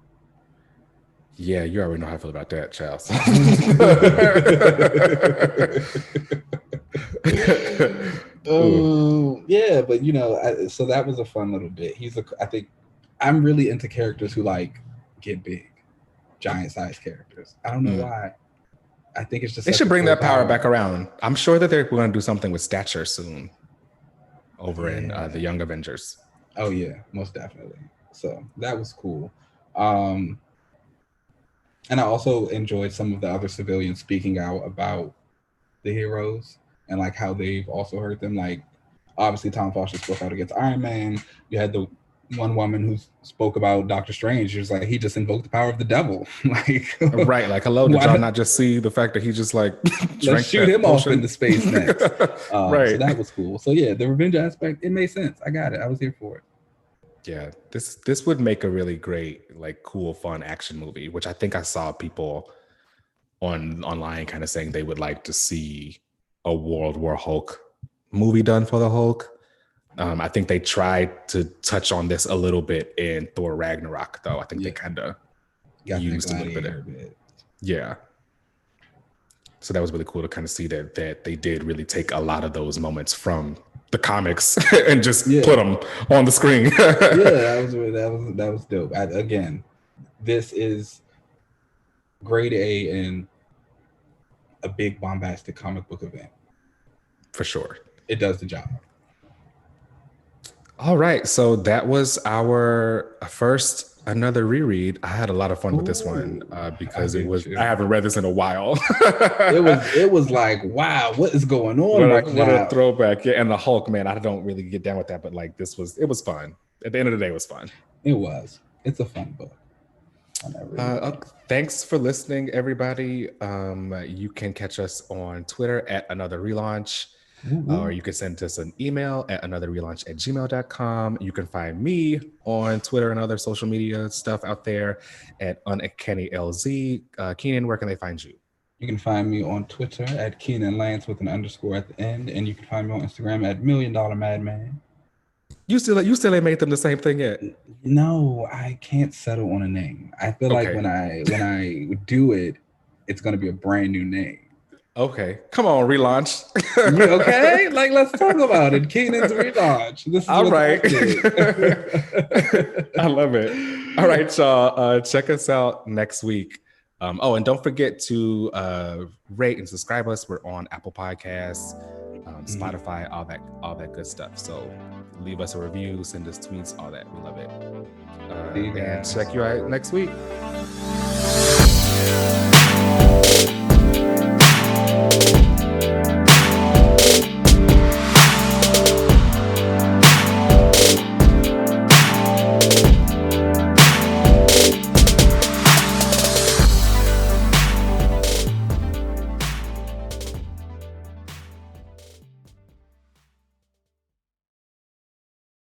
Yeah, you already know how I feel about that, Charles. Yeah, but you know, so that was a fun little bit. I think I'm really into characters who like get big, giant size characters. I don't know why. I think it's just they should bring that power back around. I'm sure that they're going to do something with stature soon over in the Young Avengers. Oh yeah, most definitely. So that was cool. And I also enjoyed some of the other civilians speaking out about the heroes and like how they've also hurt them. Like obviously Tom Foster spoke out against Iron Man. You had the one woman who spoke about Doctor Strange. She was like, he just invoked the power of the devil. Like right, like hello, did y'all not just see the fact that he just like let's shoot him off into space next. Right. So that was cool. So yeah, the revenge aspect, it made sense. I got it. I was here for it. Yeah, this would make a really great, like, cool, fun action movie, which I think I saw people online kind of saying they would like to see a World War Hulk movie done for the Hulk. I think they tried to touch on this a little bit in Thor Ragnarok, though. I think they kind of used a little bit of it. Yeah. So that was really cool to kind of see that they did really take a lot of those moments from the comics and just put them on the screen. that was dope. Again, this is grade A in a big bombastic comic book event. For sure. It does the job. All right. So that was our first Another Reread. I had a lot of fun with this one because I haven't read this in a while. it was like, wow, what is going on what a throwback. Yeah, and the Hulk, man, I don't really get down with that, but like it was fun. At the end of the day, it was fun. It was. It's a fun book. Thanks for listening, everybody. You can catch us on Twitter at Another Relaunch. Or you can send us an email at anotherrelaunch@gmail.com. You can find me on Twitter and other social media stuff out there at UncannyLZ. Keenan, where can they find you? You can find me on Twitter at Keenan Lance with an underscore at the end, and you can find me on Instagram at $1 Million Madman. You still ain't made them the same thing yet? No, I can't settle on a name. I feel like when I do it, it's gonna be a brand new name. Okay, come on, relaunch. Okay, like let's talk about it. Keenan's relaunch. This is all right. I love it. All right, y'all. Check us out next week. And don't forget to rate and subscribe us. We're on Apple Podcasts, Spotify, all that good stuff. So leave us a review, send us tweets, all that. We love it. And check you out next week.